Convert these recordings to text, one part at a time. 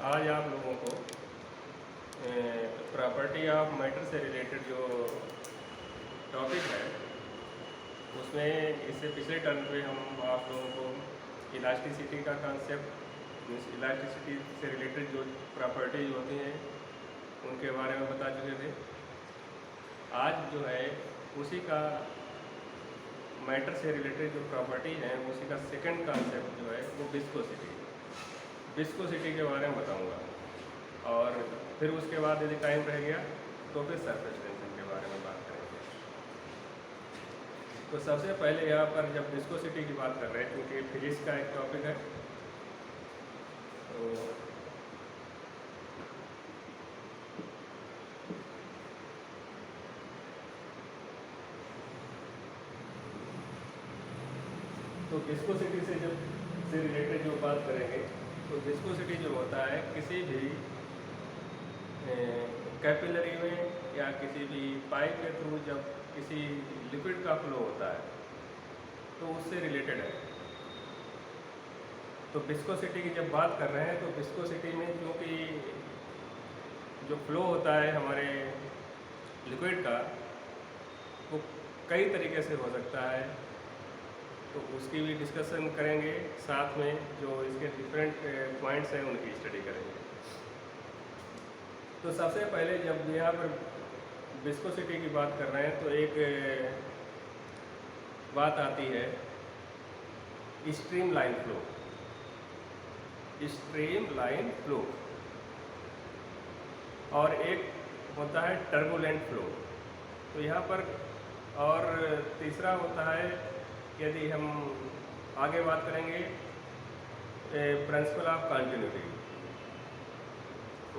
आज आप लोगों को प्रॉपर्टी ऑफ मैटर से रिलेटेड जो टॉपिक है उसमें इससे पिछले टर्म पे हम आप लोगों को इलास्टिसिटी का कॉन्सेप्ट, इलास्टिसिटी से रिलेटेड जो प्रॉपर्टीज होती हैं उनके बारे में बता चुके थे। आज जो है उसी का मैटर से रिलेटेड जो प्रॉपर्टी है उसी का सेकंड कॉन्सेप्ट जो है वो विस्कोसिटी के बारे में बताऊंगा, और फिर उसके बाद यदि टाइम रह गया तो फिर सरफेस टेंशन के बारे में बात करेंगे। तो सबसे पहले यहाँ पर जब विस्कोसिटी की बात कर रहे हैं, क्योंकि फिजिक्स का एक टॉपिक है, तो विस्कोसिटी से रिलेटेड जो बात करेंगे, तो विस्कोसिटी जो होता है किसी भी कैपिलरी में या किसी भी पाइप के थ्रू जब किसी लिक्विड का फ्लो होता है तो उससे रिलेटेड है। तो विस्कोसिटी की जब बात कर रहे हैं तो विस्कोसिटी में क्योंकि जो फ्लो होता है हमारे लिक्विड का वो कई तरीके से हो सकता है, तो उसकी भी डिस्कशन करेंगे, साथ में जो इसके डिफरेंट पॉइंट्स हैं उनकी स्टडी करेंगे। तो सबसे पहले जब यहाँ पर विस्कोसिटी की बात कर रहे हैं तो एक बात आती है स्ट्रीम लाइन फ्लो, और एक होता है टर्बुलेंट फ्लो। तो यहाँ पर और तीसरा होता है, यदि हम आगे बात करेंगे प्रिंसिपल ऑफ कंटिन्यूटी,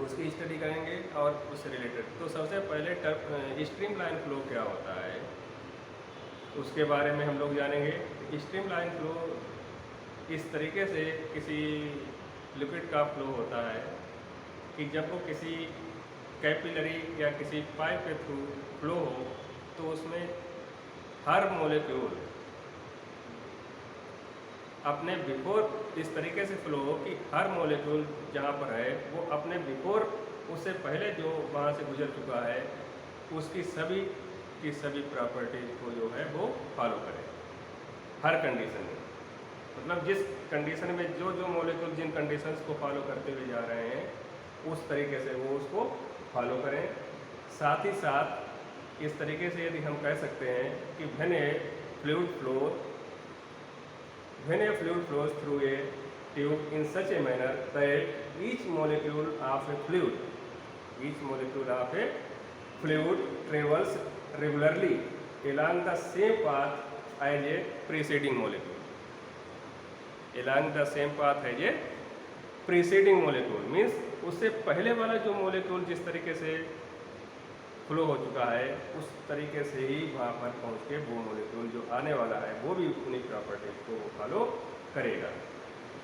उसकी स्टडी करेंगे और उससे रिलेटेड। तो सबसे पहले स्ट्रीम लाइन फ्लो क्या होता है उसके बारे में हम लोग जानेंगे। स्ट्रीम लाइन फ्लो इस तरीके से किसी लिक्विड का फ्लो होता है कि जब वो किसी कैपिलरी या किसी पाइप के थ्रू फ्लो हो तो उसमें हर मॉलिक्यूल अपने बिफोर इस तरीके से फ्लो हो कि हर मॉलिक्यूल जहाँ पर है वो अपने बिफोर, उससे पहले जो वहाँ से गुजर चुका है उसकी सभी की सभी प्रॉपर्टीज को जो है वो फॉलो करे हर कंडीशन में। मतलब जिस कंडीशन में जो जो मॉलिक्यूल जिन कंडीशंस को फॉलो करते हुए जा रहे हैं उस तरीके से वो उसको फॉलो करें। साथ ही साथ इस तरीके से यदि हम कह सकते हैं कि when A fluid flows through a tube in such a manner that each molecule of a fluid travels regularly along the same path as a preceding molecule means उससे पहले वाला जो मॉलिक्यूल जिस तरीके से फ्लो हो चुका है उस तरीके से ही वहाँ पर पहुँच के वो मॉलिक्यूल जो आने वाला है वो भी उन्हीं प्रॉपर्टीज को फॉलो करेगा।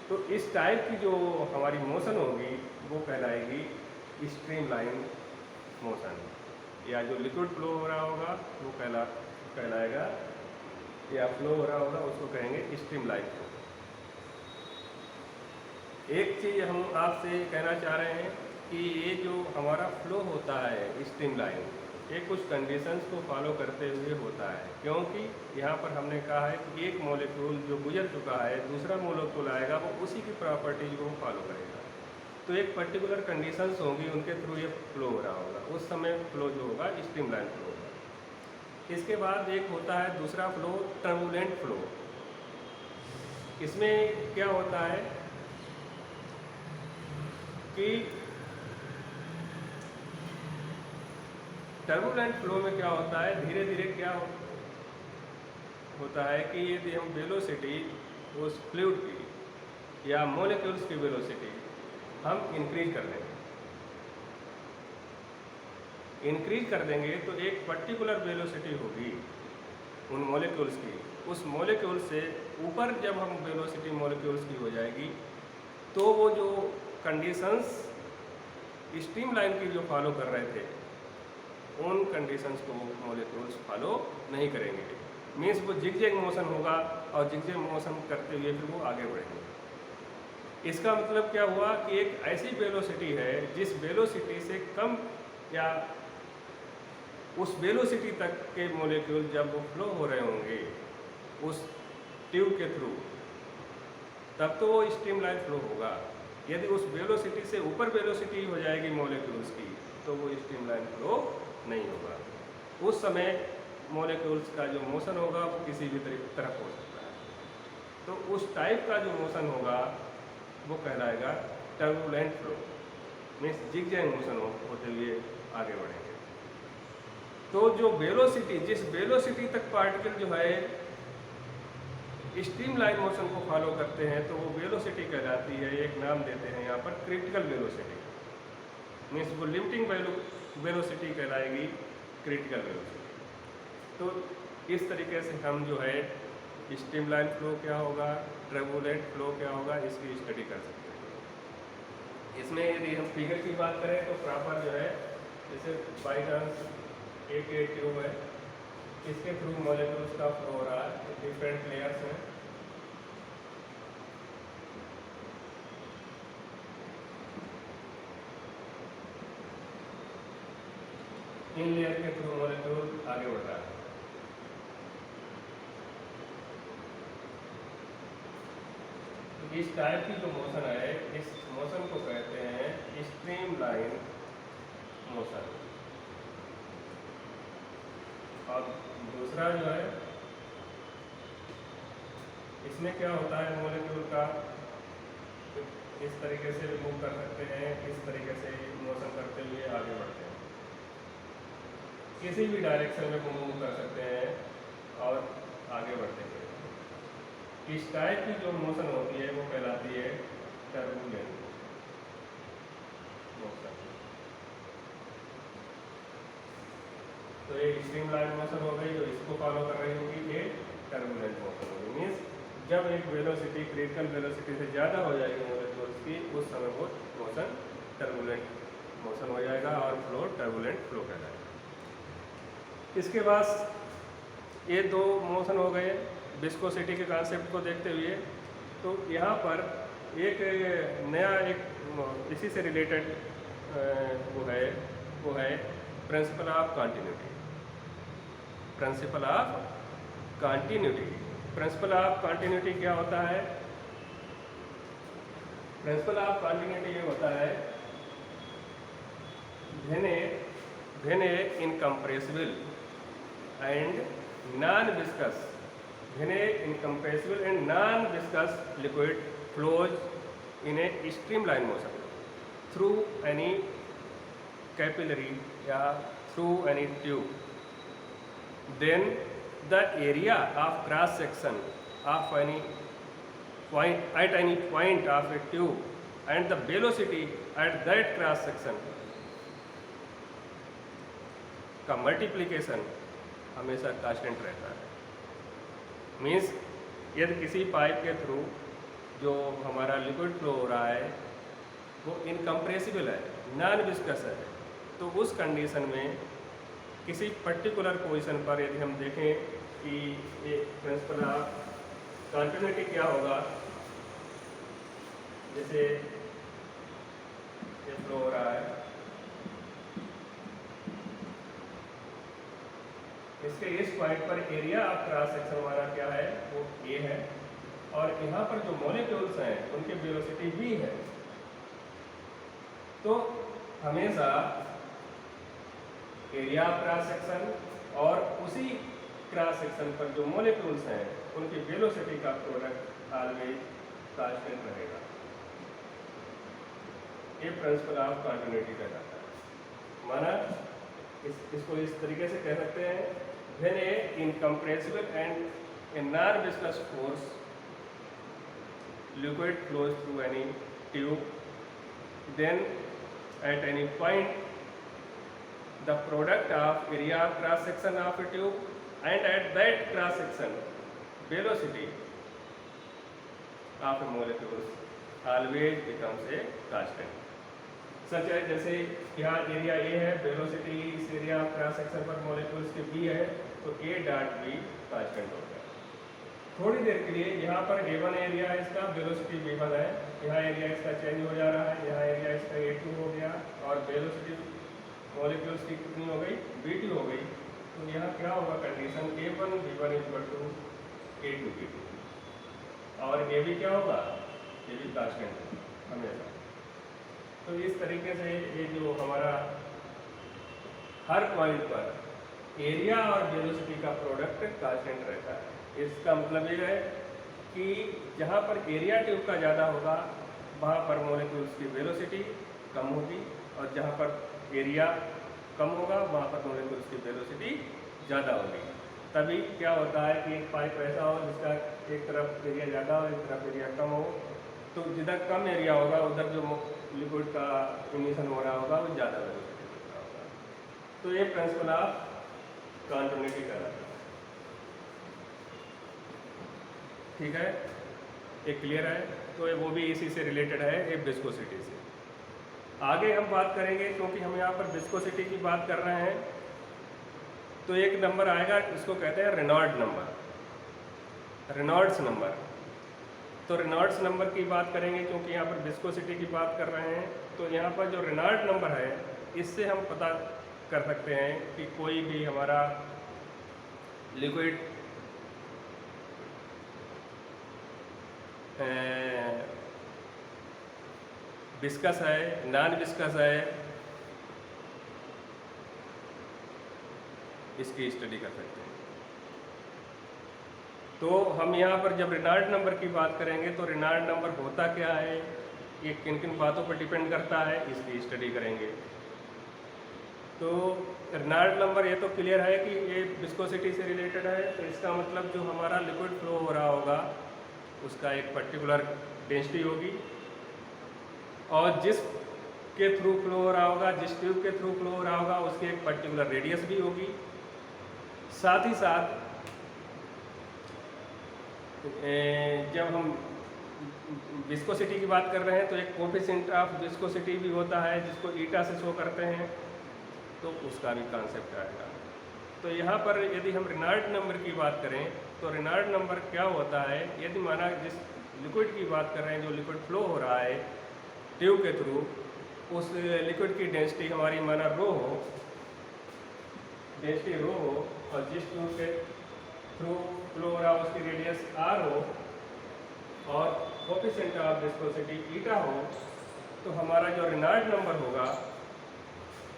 तो इस टाइप की जो हमारी मोशन होगी वो कहलाएगी स्ट्रीम लाइन मोशन, या जो लिक्विड फ्लो हो रहा होगा वो कहलाएगा, या फ्लो हो रहा होगा उसको कहेंगे स्ट्रीम लाइन फ्लो। एक चीज़ हम आपसे कहना चाह रहे हैं कि ये जो हमारा फ्लो होता है स्ट्रीम लाइन, ये कुछ कंडीशंस को फॉलो करते हुए होता है, क्योंकि यहाँ पर हमने कहा है कि एक मॉलिक्यूल जो गुजर चुका है दूसरा मॉलिक्यूल आएगा वो उसी की प्रॉपर्टीज को फॉलो करेगा। तो एक पर्टिकुलर कंडीशंस होंगी उनके थ्रू ये फ्लो हो रहा होगा, उस समय फ्लो जो होगा स्ट्रीम लाइन फ्लो होगा। इसके बाद एक होता है दूसरा फ्लो टर्बुलेंट फ्लो। इसमें क्या होता है कि टर्बुलेंट फ्लो में क्या होता है, धीरे धीरे क्या होता है कि यदि हम वेलोसिटी उस फ्लूइड की या मॉलिक्यूल्स की वेलोसिटी हम इंक्रीज कर देंगे तो एक पर्टिकुलर वेलोसिटी होगी उन मॉलिक्यूल्स की। उस मॉलिक्यूल से ऊपर जब हम वेलोसिटी मॉलिक्यूल्स की हो जाएगी तो वो जो कंडीशंस स्ट्रीम लाइन की जो फॉलो कर रहे थे उन कंडीशंस को मॉलिक्यूल्स फॉलो नहीं करेंगे, मीन्स वो जिगजैग मोशन होगा और जिगजैग मोशन करते हुए फिर वो आगे बढ़ेंगे। इसका मतलब क्या हुआ कि एक ऐसी वेलोसिटी है जिस वेलोसिटी से कम या उस वेलोसिटी तक के मॉलिक्यूल जब वो फ्लो हो रहे होंगे उस ट्यूब के थ्रू, तब तो वो स्ट्रीमलाइन फ्लो होगा। यदि उस वेलोसिटी से ऊपर वेलोसिटी हो जाएगी मॉलिक्यूल्स की तो वो स्ट्रीमलाइन फ्लो नहीं होगा। उस समय मॉलिक्यूल्स का जो मोशन होगा वो किसी भी तरफ हो सकता है। तो उस टाइप का जो मोशन होगा वो कहलाएगा turbulent flow, means zigzag motion होते हुए आगे बढ़ेंगे। तो जो वेलोसिटी, जिस वेलोसिटी तक पार्टिकल जो है स्ट्रीमलाइन मोशन को फॉलो करते हैं तो वो वेलोसिटी कहलाती है, एक नाम देते हैं यहाँ पर क्रिटिकल वेलोसिटी, मीन्स वो लिमिटिंग वेलोसिटी कहलाएगी क्रिटिकल वेलोसिटी। तो इस तरीके से हम जो है स्ट्रीमलाइन फ्लो क्या होगा, टर्बुलेंट फ्लो क्या होगा, इसकी स्टडी कर सकते हैं। इसमें यदि हम फिगर की बात करें तो प्रॉपर जो है, जैसे बाई चांस एक ट्यूब है, इसके थ्रू मॉलिक्यूल्स का फ्लो हो रहा है, डिफरेंट लेयर्स हैं। इन लेयर के थ्रू मॉलिक्यूल आगे बढ़ रहा है। इस टाइप की जो मोशन है, इस मोशन को कहते हैं स्ट्रीमलाइन मोशन। और दूसरा जो है, इसमें क्या होता है, मॉलिक्यूल का इस तरीके से मूव कर सकते हैं, इस तरीके से मोशन करते हुए आगे बढ़ते हैं, किसी भी डायरेक्शन में मूव कर सकते हैं और आगे बढ़ते हैं। इस टाइप की जो मोशन होती है वो कहलाती है टर्बुलेंट मोशन। तो ये स्ट्रीमलाइन मोशन हो गई, जो इसको फॉलो कर रही होगी, ये टर्बुलेंट मोशन होगी। मीन्स जब एक वेलोसिटी क्रिटिकल वेलोसिटी से ज़्यादा हो जाएगी मॉलिक्यूल्स की, उस समय वो मोशन टर्बुलेंट मोशन हो जाएगा और फ्लो टर्बुलेंट फ्लो कहलाएगा। इसके बाद ये दो मोशन हो गए विस्कोसिटी के कॉन्सेप्ट को देखते हुए। तो यहाँ पर एक नया एक इसी से रिलेटेड वो है principle of continuity. Principle of continuity, principle of continuity क्या होता है? प्रिंसिपल ऑफ कंटिन्यूटी ये होता है when a incompressible and non-viscous liquid flows in a streamline motion through any capillary या through any tube, then the area of cross section of any point at any point of a tube and the velocity at that cross section का multiplication हमेशा constant रहता है। Means यदि किसी pipe के through जो हमारा लिक्विड फ्लो हो रहा है वो इनकम्प्रेसिबल है, नॉन विस्कस है, तो उस कंडीशन में किसी पर्टिकुलर पोजीशन पर यदि हम देखें कि ये प्रिंसिपल ऑफ कंटिन्यूटी क्या होगा, जैसे ये फ्लो हो रहा है, इसके इस पॉइंट पर एरिया ऑफ क्रॉस सेक्शन हमारा क्या है, वो ए है, और यहाँ पर जो मॉलिक्यूल्स हैं उनकी वेलोसिटी v है। तो हमेशा एरिया ऑफ क्रॉस सेक्शन और उसी क्रॉस सेक्शन पर जो मॉलिक्यूल्स हैं उनकी वेलोसिटी का प्रोडक्ट ऑलवेज कांस्टेंट रहेगा। ये प्रिंसिपल ऑफ कंटिन्यूटी कहलाता है। माना इसको इस तरीके से कह सकते हैं, when a incompressible and a non-viscous force liquid flows through any tube, then at any point the product of area of cross section of a tube and at that cross section velocity of a molecule always becomes a constant। सच है, जैसे यहाँ area A है, velocity इस area of cross section पर molecules के B है, तो ए dot be constant हो गया। थोड़ी देर के लिए यहाँ पर A1 एरिया है इसका, वेलोसिटी V1 है, यहाँ एरिया इसका चेंज हो जा रहा है, यहाँ एरिया इसका A2 हो गया और वेलोसिटी मॉलिक्यूल्स की कितनी हो गई, V2 हो गई। तो यहाँ क्या होगा condition, A1 V1 equal to A2 V2 और AB क्या होगा, AB कांस्टेंट हमेशा। तो इस तरीके से ये जो हमारा हर पॉइंट पर एरिया और वेलोसिटी का प्रोडक्ट कांस्टेंट रहता है। इसका मतलब ये है कि जहाँ पर एरिया ट्यूब का ज़्यादा होगा वहाँ पर मॉलिक्यूल्स की वेलोसिटी कम होगी और जहाँ पर एरिया कम होगा वहाँ पर मॉलिक्यूल्स की वेलोसिटी ज़्यादा होगी। तभी क्या होता है कि एक पाइप ऐसा हो जिसका एक तरफ एरिया ज़्यादा हो, एक तरफ एरिया कम हो, तो जिधर कम एरिया होगा उधर जो लिक्विड का इमिशन हो रहा होगा वो ज़्यादा वेलोसिटी होता होगा। तो ये प्रिंसिपल ऑफ कॉन्टिन्यूटी कहलाता है। ठीक है, ये क्लियर है। तो वो भी इसी से रिलेटेड है, ये विस्कोसिटी से। आगे हम बात करेंगे, क्योंकि हम यहाँ पर विस्कोसिटी की बात कर रहे हैं, तो एक नंबर आएगा, इसको कहते हैं रेनॉल्ड्स नंबर, रेनॉल्ड्स नंबर। तो रेनॉल्ड्स नंबर की बात करेंगे क्योंकि यहाँ पर विस्कोसिटी की बात कर रहे हैं। तो यहाँ पर जो रेनॉल्ड्स नंबर है, इससे हम पता कर सकते हैं कि कोई भी हमारा लिक्विड विस्कस है, नॉन विस्कस है, इसकी स्टडी कर सकते हैं। तो हम यहाँ पर जब रेनॉल्ड्स नंबर की बात करेंगे तो रेनॉल्ड्स नंबर होता क्या है, ये किन किन बातों पर डिपेंड करता है, इसकी स्टडी करेंगे। तो रेनॉल्ड्स नंबर ये तो क्लियर है कि ये विस्कोसिटी से रिलेटेड है। तो इसका मतलब जो हमारा लिक्विड फ्लो हो रहा होगा उसका एक पर्टिकुलर डेंसिटी होगी और जिस के थ्रू फ्लो हो रहा होगा, जिस ट्यूब के थ्रू फ्लो हो रहा होगा उसकी एक पर्टिकुलर रेडियस भी होगी। साथ ही साथ जब हम विस्कोसिटी की बात कर रहे हैं तो एक कोफिशिएंट ऑफ विस्कोसिटी भी होता है जिसको ईटा से शो करते हैं, तो उसका भी कॉन्सेप्ट आएगा। तो यहाँ पर यदि हम रेनॉल्ड्स नंबर की बात करें तो रेनॉल्ड्स नंबर क्या होता है, यदि माना जिस लिक्विड की बात कर रहे हैं, जो लिक्विड फ्लो हो रहा है ट्यूब के थ्रू, उस लिक्विड की डेंसिटी हमारी माना रो हो, डेंसिटी रो हो, और जिस ट्यूब के थ्रू फ्लो हो रहा हो उसकी रेडियस आर हो और कोफिशिएंट ऑफ विस्कोसिटी ईटा हो, तो हमारा जो रेनॉल्ड्स नंबर होगा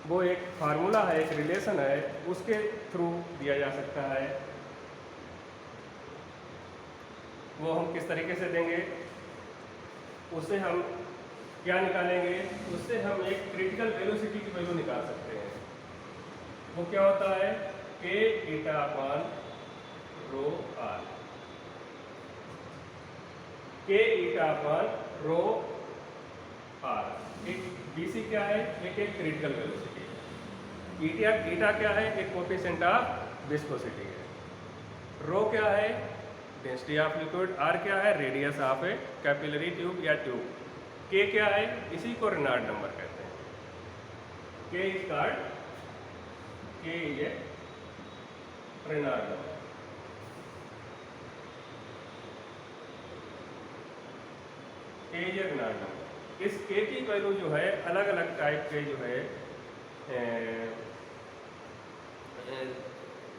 वो एक फार्मूला है, एक रिलेशन है, उसके थ्रू दिया जा सकता है। वो हम किस तरीके से देंगे, उससे हम क्या निकालेंगे, उससे हम एक क्रिटिकल वेलोसिटी की वैल्यू निकाल सकते हैं। वो क्या होता है, k eta upon rho R, k eta upon rho R. एक BC क्या है, एक क्रिटिकल वेलोसिटी है। ईटा क्या है, एक कोफिशिएंट ऑफ विस्कोसिटी है। रो क्या है, डेंसिटी ऑफ लिक्विड, आर क्या है, radius of A capillary tube या ट्यूब, के क्या है, इसी को रेनॉल्ड्स नंबर कहते हैं। के इज कॉल्ड, के इज ए रेनॉल्ड्स नंबर। के इज ए रेनॉल्ड्स नंबर। इस के की वैल्यू जो है अलग अलग टाइप के जो है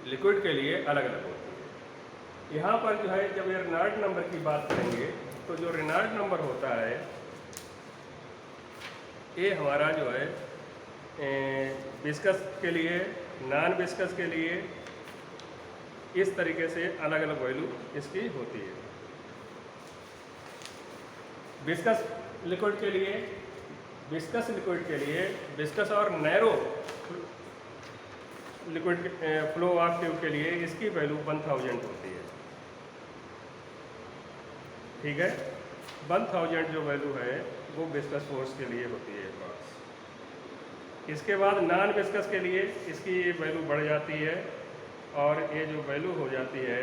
लिक्विड के लिए अलग अलग होती है। यहाँ पर जो है जब ये रेनॉल्ड्स नंबर की बात करेंगे तो जो रेनॉल्ड्स नंबर होता है ये हमारा जो है विस्कस के लिए, नॉन विस्कस के लिए इस तरीके से अलग अलग वैल्यू इसकी होती है। विस्कस लिक्विड के लिए, विस्कस लिक्विड के लिए, विस्कस और narrow liquid flow of tube के लिए इसकी वैल्यू 1000 होती है। ठीक है, 1000 जो वैल्यू है वो विस्कस फोर्स के लिए होती है बस। इसके बाद नॉन विस्कस के लिए इसकी वैल्यू बढ़ जाती है और ये जो वैल्यू हो जाती है,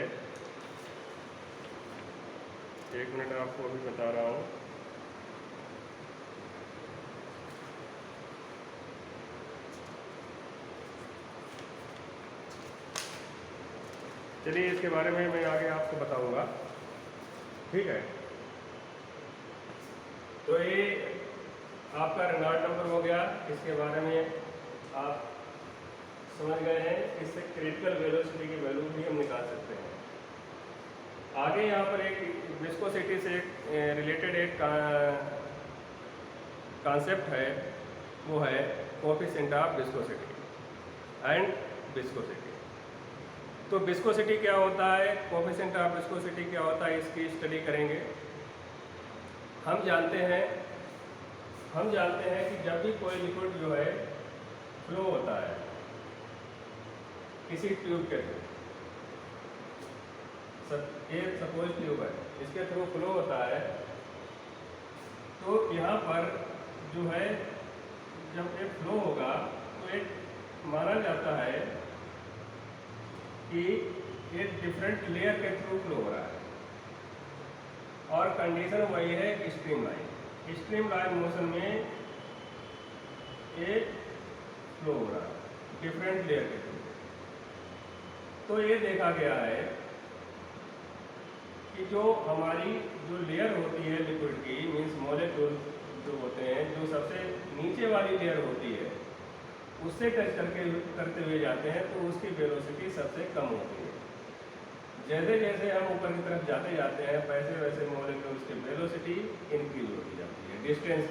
एक मिनट आपको अभी बता रहा हूँ। चलिए इसके बारे में मैं आगे आपको बताऊंगा। ठीक है। तो ये आपका रेनॉल्ट नंबर हो गया, इसके बारे में आप समझ गए हैं। इससे क्रिटिकल वेलोसिटी की वैल्यू भी हम निकाल सकते हैं। आगे यहाँ पर एक विस्कोसिटी से रिलेटेड एक कॉन्सेप्ट है, वो है coefficient of viscosity and viscosity. तो विस्कोसिटी क्या होता है, कोएफिशिएंट ऑफ विस्कोसिटी क्या होता है, इसकी स्टडी करेंगे। हम जानते हैं कि जब भी कोई लिक्विड जो है फ्लो होता है किसी ट्यूब के थ्रू, ये सपोज ट्यूब है, इसके थ्रू फ्लो होता है, तो यहाँ पर जो है जब ये फ्लो होगा तो एक माना जाता है कि एक डिफरेंट लेयर के थ्रू फ्लो हो रहा है, और कंडीशन वही है stream line. Stream line motion में एक फ्लो हो रहा है डिफरेंट लेयर के थ्रू। तो ये देखा गया है कि जो हमारी जो लेयर होती है लिक्विड की, मीन्स मॉलिक्यूल जो होते हैं, जो सबसे नीचे वाली लेयर होती है उससे टच करते हुए जाते हैं, तो उसकी वेलोसिटी सबसे कम होती है। जैसे जैसे हम ऊपर की तरफ जाते हैं वैसे वैसे मॉलिक्यूल्स की वेलोसिटी इंक्रीज होती जाती है, डिस्टेंस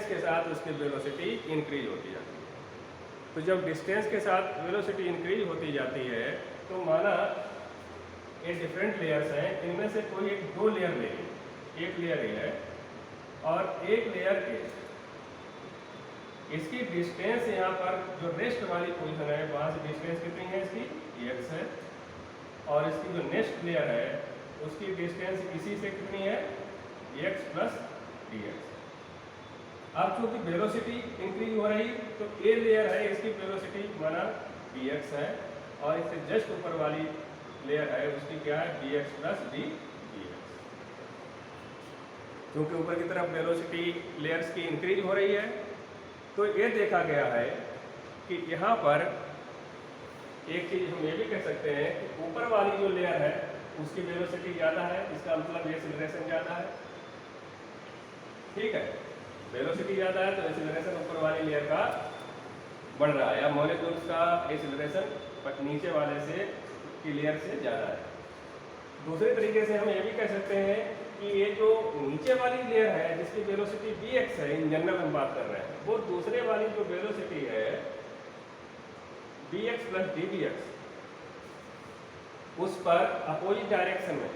के साथ उसकी वेलोसिटी इंक्रीज होती जाती है। तो जब डिस्टेंस के साथ वेलोसिटी इंक्रीज होती जाती है, तो माना ये डिफरेंट लेयर्स हैं, इनमें से कोई एक दो लेयर ले, एक लेयर ये है और एक लेयर के इसकी डिस्टेंस यहाँ पर जो रेस्ट वाली पोजीशन है वहाँ से डिस्टेंस कितनी है, इसकी x है, और इसकी जो नेक्स्ट लेयर है उसकी डिस्टेंस इसी से कितनी है, x प्लस dx। अब चूंकि वेलोसिटी इंक्रीज हो रही, तो ए लेयर है इसकी वेलोसिटी माना dx है, और इससे जस्ट ऊपर वाली लेयर है उसकी क्या है, dx प्लस dx। क्योंकि ऊपर की तरफ वेलोसिटी लेयर्स की इंक्रीज हो रही है, तो ये देखा गया है कि यहाँ पर एक चीज हम ये भी कह सकते हैं कि ऊपर वाली जो लेयर है उसकी वेलोसिटी ज़्यादा है, इसका मतलब एक्सीलरेशन ज़्यादा है। ठीक है, वेलोसिटी ज़्यादा है तो एक्सीलरेशन ऊपर वाली लेयर का बढ़ रहा है, या मॉलिक्यूल्स का एक्सीलरेशन बट नीचे वाले से की लेयर से ज़्यादा है। दूसरे तरीके से हम ये भी कह सकते हैं कि ये जो नीचे वाली लेयर है जिसकी वेलोसिटी dx है, इन जनरल हम बात कर रहे हैं, वो दूसरे वाली जो वेलोसिटी है dx प्लस dvx, उस पर अपोजिट डायरेक्शन में,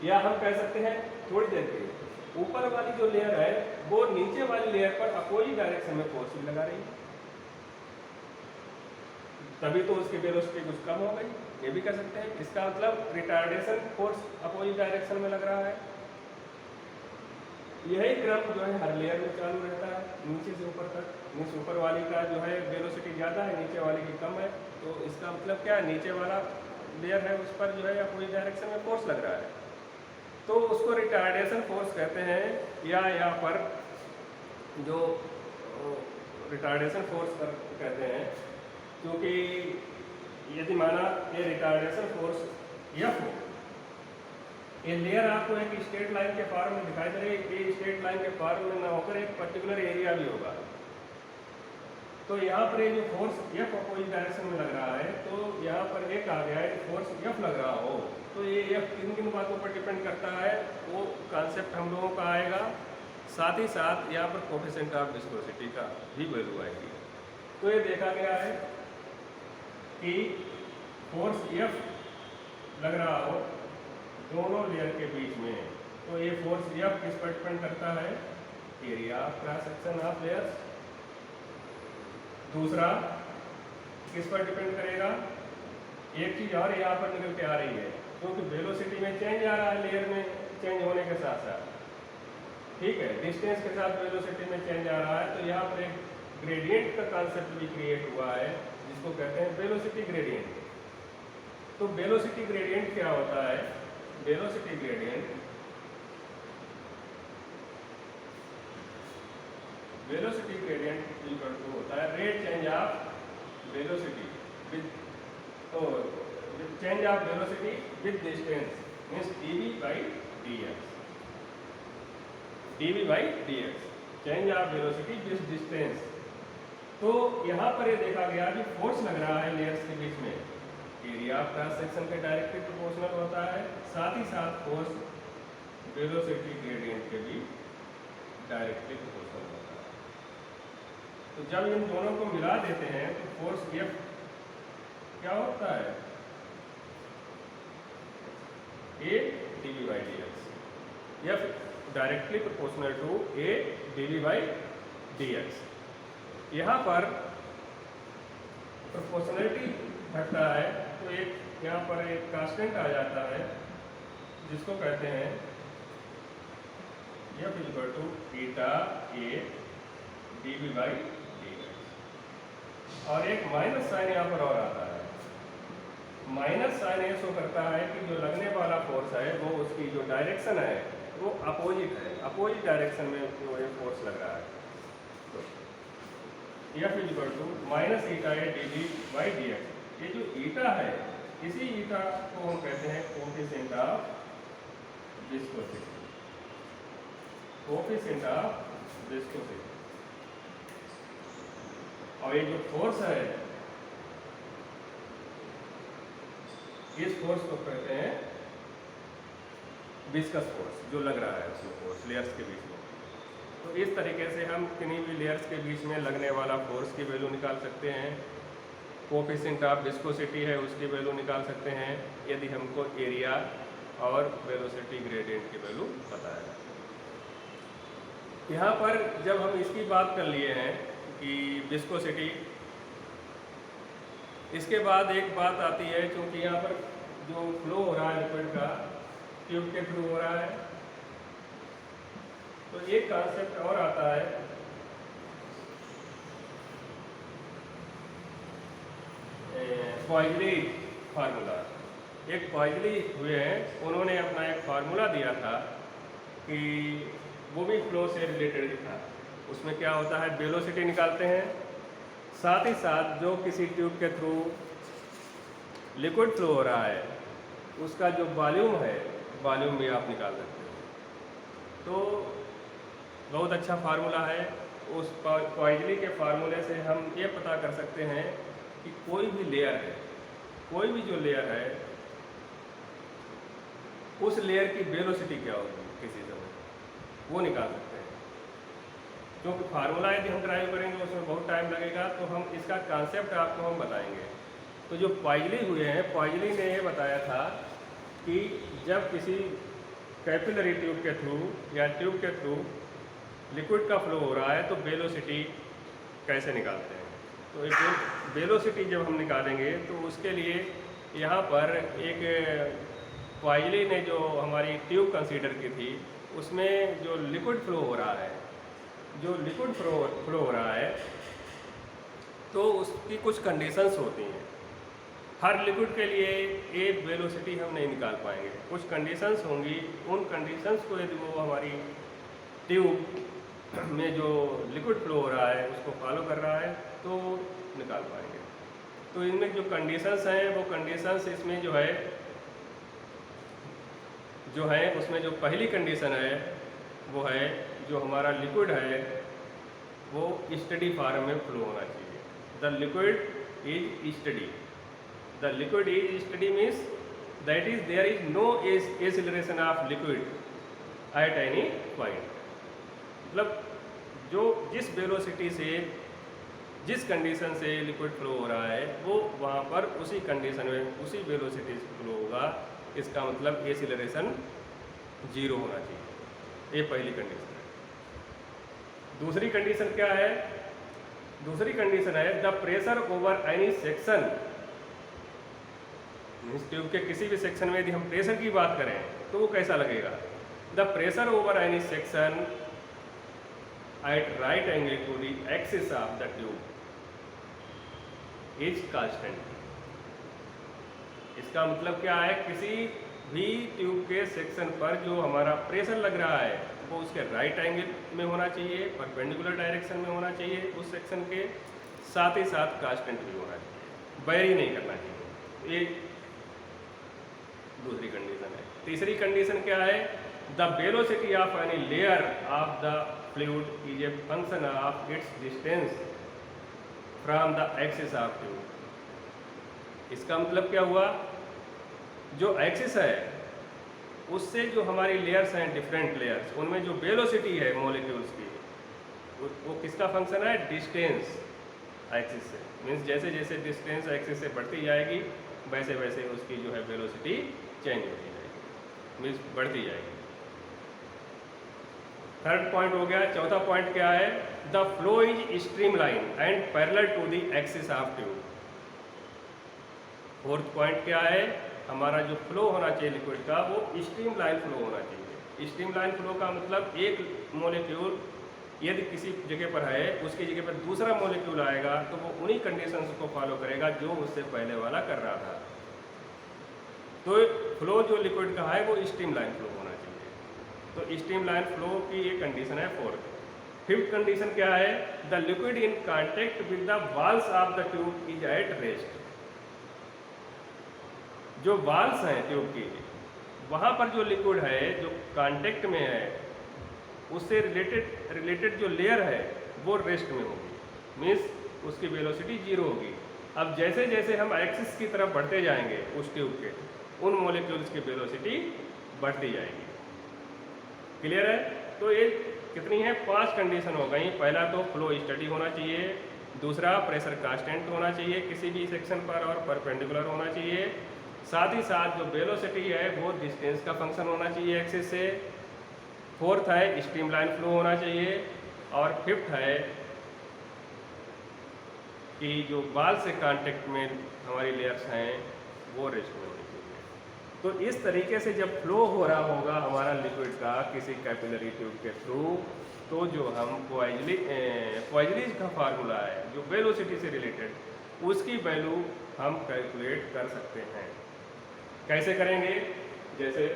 या हम कह सकते हैं थोड़ी देर के लिए ऊपर वाली जो लेयर है वो नीचे वाली लेयर पर अपोजिट डायरेक्शन में फोर्स लगा रही है, तभी तो उसकी वेलोसिटी कुछ कम हो गई, ये भी कह सकते हैं। इसका मतलब रिटार्डेशन फोर्स अपोजिट डायरेक्शन में लग रहा है। यही क्रम जो है हर लेयर में चालू रहता है, नीचे से ऊपर तक। मीन्स ऊपर वाली का जो है वेलोसिटी ज़्यादा है, नीचे वाली की कम है, तो इसका मतलब क्या है, नीचे वाला लेयर है उस पर जो है अपोजिट डायरेक्शन में फोर्स लग रहा है, तो उसको रिटार्डेशन फोर्स कहते हैं। या यहाँ पर जो रिटार्डेशन फोर्स कहते हैं, क्योंकि यदि माना ये रिटार्डेशन फोर्स F हो, ये लेयर आपको एक स्ट्रेट लाइन के फॉर्म में दिखाई दे रही है, ये स्ट्रेट लाइन के फॉर्म में ना होकर एक पर्टिकुलर एरिया भी होगा, तो यहाँ पर ये जो फोर्स F अपोजिट डायरेक्शन में लग रहा है, तो यहाँ पर एक आ गया है फोर्स F लग रहा हो, तो ये F किन बातों पर डिपेंड करता है, वो कॉन्सेप्ट हम लोगों का आएगा। साथ ही साथ यहाँ पर कोएफिशिएंट ऑफ विस्कोसिटी का भी वैल्यू आएगी। तो ये देखा गया है कि फोर्स F लग रहा हो दोनों लेयर के बीच में, तो ये फोर्स F किस पर डिपेंड करता है, area of cross section of layers. दूसरा किस पर डिपेंड करेगा, एक चीज और यहाँ पर निकल के आ रही है, क्योंकि वेलोसिटी में चेंज आ रहा है लेयर में चेंज होने के साथ साथ, ठीक है, डिस्टेंस के साथ वेलोसिटी में चेंज आ रहा है, तो यहाँ पर एक ग्रेडियंट का कॉन्सेप्ट भी क्रिएट हुआ है जिसको कहते हैं वेलोसिटी ग्रेडियंट। तो वेलोसिटी ग्रेडियंट क्या होता है, वेलोसिटी ग्रेडियंट इक्वल टू होता है rate change of velocity with change of velocity with distance means dv by dx, change of velocity with distance. तो यहाँ पर ये देखा गया कि फोर्स लग रहा है लेयर्स के बीच में, एरिया ऑफ क्रॉस सेक्शन के डायरेक्टली प्रोपोर्शनल होता है, साथ ही साथ फोर्स वेलोसिटी ग्रेडियंट के भी डायरेक्टली प्रोपोर्शनल होता है। तो जब इन दोनों को मिला देते हैं तो फोर्स F क्या होता है, A dv by dx, F directly proportional to A dv by dx। यहाँ पर प्रोपोर्शनलिटी घटता है तो एक यहाँ पर एक कांस्टेंट आ जाता है जिसको कहते हैं F equal to beta A dv by dx। और एक माइनस साइन यहाँ पर और आता है, माइनस साइन ये शो करता है कि जो लगने वाला फोर्स है वो उसकी जो डायरेक्शन है वो अपोजिट है, अपोजिट डायरेक्शन में जो ये फोर्स लग रहा है। तो F equal to minus eta A dv by dx। ये जो ईटा है, इसी ईटा को हम कहते हैं coefficient of viscosity, coefficient of viscosity. और ये जो फोर्स है, इस फोर्स को कहते हैं विस्कस फोर्स, जो लग रहा है उसमें फोर्स लेयर्स के बीच में। तो इस तरीके से हम किन्हीं भी लेयर्स के बीच में लगने वाला फोर्स की वैल्यू निकाल सकते हैं। कोफिशिएंट ऑफ विस्कोसिटी है उसकी वैल्यू निकाल सकते हैं यदि हमको एरिया और वेलोसिटी ग्रेडियंट की वैल्यू पता है। यहाँ पर जब हम इसकी बात कर लिए हैं कि विस्कोसिटी, इसके बाद एक बात आती है, क्योंकि यहाँ पर जो फ्लो हो रहा है लिक्विड का ट्यूब के थ्रू हो रहा है, तो एक कॉन्सेप्ट और आता है पॉइजली फार्मूला। एक पॉइजली हुए हैं, उन्होंने अपना एक फार्मूला दिया था कि वो भी फ्लो से रिलेटेड था। उसमें क्या होता है, वेलोसिटी निकालते हैं, साथ ही साथ जो किसी ट्यूब के थ्रू लिक्विड फ्लो हो रहा है उसका जो वॉल्यूम है, वॉल्यूम भी आप निकाल सकते हैं। तो बहुत अच्छा फार्मूला है। उस पॉइजली के फार्मूले से हम ये पता कर सकते हैं कि कोई भी लेयर है, कोई भी जो लेयर है उस लेयर की वेलोसिटी क्या होगी किसी समय, वो निकाल सकते हैं। क्योंकि फार्मूला यदि हम ड्राइव करेंगे उसमें बहुत टाइम लगेगा, तो हम इसका कॉन्सेप्ट आपको हम बताएंगे। तो जो पॉइजली हुए हैं, पॉइजली ने ये बताया था कि जब किसी कैपिलरी ट्यूब के थ्रू या ट्यूब के थ्रू लिक्विड का फ्लो हो रहा है तो वेलोसिटी कैसे निकालते हैं। तो एक वेलोसिटी जब हम निकालेंगे तो उसके लिए यहाँ पर एक पॉइजली ने जो हमारी ट्यूब कंसीडर की थी उसमें जो लिक्विड फ्लो हो रहा है, जो लिक्विड फ्लो हो रहा है तो उसकी कुछ कंडीशंस होती हैं। हर लिक्विड के लिए एक वेलोसिटी हम नहीं निकाल पाएंगे, कुछ कंडीशंस होंगी। उन कंडीशंस को यदि वो हमारी ट्यूब में जो लिक्विड फ्लो हो रहा है उसको फॉलो कर रहा है तो निकाल पाएंगे। तो इनमें जो कंडीशंस हैं वो कंडीशंस इसमें जो है उसमें जो पहली कंडीशन है वो है जो हमारा लिक्विड है वो स्टडी फॉर्म में फ्लो होना चाहिए। The liquid is steady. The liquid is steady means that is there is no acceleration of liquid at any point. मतलब जो जिस वेलोसिटी से जिस कंडीशन से लिक्विड फ्लो हो रहा है वो वहाँ पर उसी कंडीशन में उसी वेलोसिटी से फ्लो होगा। इसका मतलब एक्सीलरेशन 0 होना चाहिए। ये पहली कंडीशन है। दूसरी कंडीशन क्या है? दूसरी कंडीशन है the pressure over any section. Tube के किसी भी सेक्शन में यदि हम प्रेशर की बात करें तो वो कैसा लगेगा? The pressure over any section at right angle to the axis of the tube is constant. इसका मतलब क्या है? किसी भी ट्यूब के सेक्शन पर जो हमारा प्रेशर लग रहा है वो उसके राइट एंगल में होना चाहिए, परपेंडिकुलर डायरेक्शन में होना चाहिए उस सेक्शन के, साथ ही साथ कांस्टेंट भी होना चाहिए, वेरी नहीं करना चाहिए। ये दूसरी कंडीशन है। तीसरी कंडीशन क्या है? The velocity of any layer of the fluid is a function of its distance from the axis of fluid. इसका मतलब क्या हुआ? जो एक्सिस है उससे जो हमारी लेयर्स हैं, डिफरेंट लेयर्स, उनमें जो वेलोसिटी है मॉलिक्यूल्स की, वो किसका फंक्शन है? डिस्टेंस एक्सिस से। मीन्स जैसे जैसे डिस्टेंस एक्सिस से बढ़ती जाएगी वैसे वैसे उसकी जो है वेलोसिटी चेंज होती जाएगी, मीन्स बढ़ती जाएगी। थर्ड पॉइंट हो गया। चौथा पॉइंट क्या है? The flow is streamline and parallel to the axis of tube. Fourth point क्या है? हमारा जो फ्लो होना चाहिए लिक्विड का वो स्ट्रीमलाइन फ्लो होना चाहिए। स्ट्रीमलाइन फ्लो का मतलब एक मॉलिक्यूल यदि किसी जगह पर है, उसकी जगह पर दूसरा मॉलिक्यूल आएगा तो वो उन्हीं कंडीशंस को फॉलो करेगा जो उससे पहले वाला कर रहा था। तो फ्लो जो लिक्विड का है वो स्ट्रीमलाइन फ्लो होना चाहिए। तो स्ट्रीमलाइन फ्लो की ये कंडीशन है फोर्थ। फिफ्थ कंडीशन क्या है? The liquid in contact with the walls of the tube is at rest. जो वॉल्स हैं ट्यूब की, वहाँ पर जो लिक्विड है जो कांटेक्ट में है उससे रिलेटेड जो लेयर है वो रेस्ट में होगी, मीन्स उसकी वेलोसिटी जीरो होगी। अब जैसे जैसे हम एक्सिस की तरफ बढ़ते जाएंगे उस ट्यूब के, उन मॉलिक्यूल्स की वेलोसिटी बढ़ती जाएगी। क्लियर है? तो ये कितनी है? 5 कंडीशन हो गई। पहला तो फ्लो स्टडी होना चाहिए, दूसरा प्रेशर कांस्टेंट होना चाहिए किसी भी सेक्शन पर और परपेंडिकुलर होना चाहिए, साथ ही साथ जो वेलोसिटी है वो डिस्टेंस का फंक्शन होना चाहिए एक्सिस से, फोर्थ है स्ट्रीमलाइन फ्लो होना चाहिए, और फिफ्थ है कि जो वाल से कांटेक्ट में हमारी लेयर्स हैं वो रेस्ट में होनी चाहिए। तो इस तरीके से जब फ्लो हो रहा होगा हमारा लिक्विड का किसी कैपिलरी ट्यूब के थ्रू, तो जो हम पॉइजनीज का फार्मूला है जो वेलोसिटी से रिलेटेड, उसकी वैल्यू हम कैलकुलेट कर सकते हैं। कैसे करेंगे? जैसे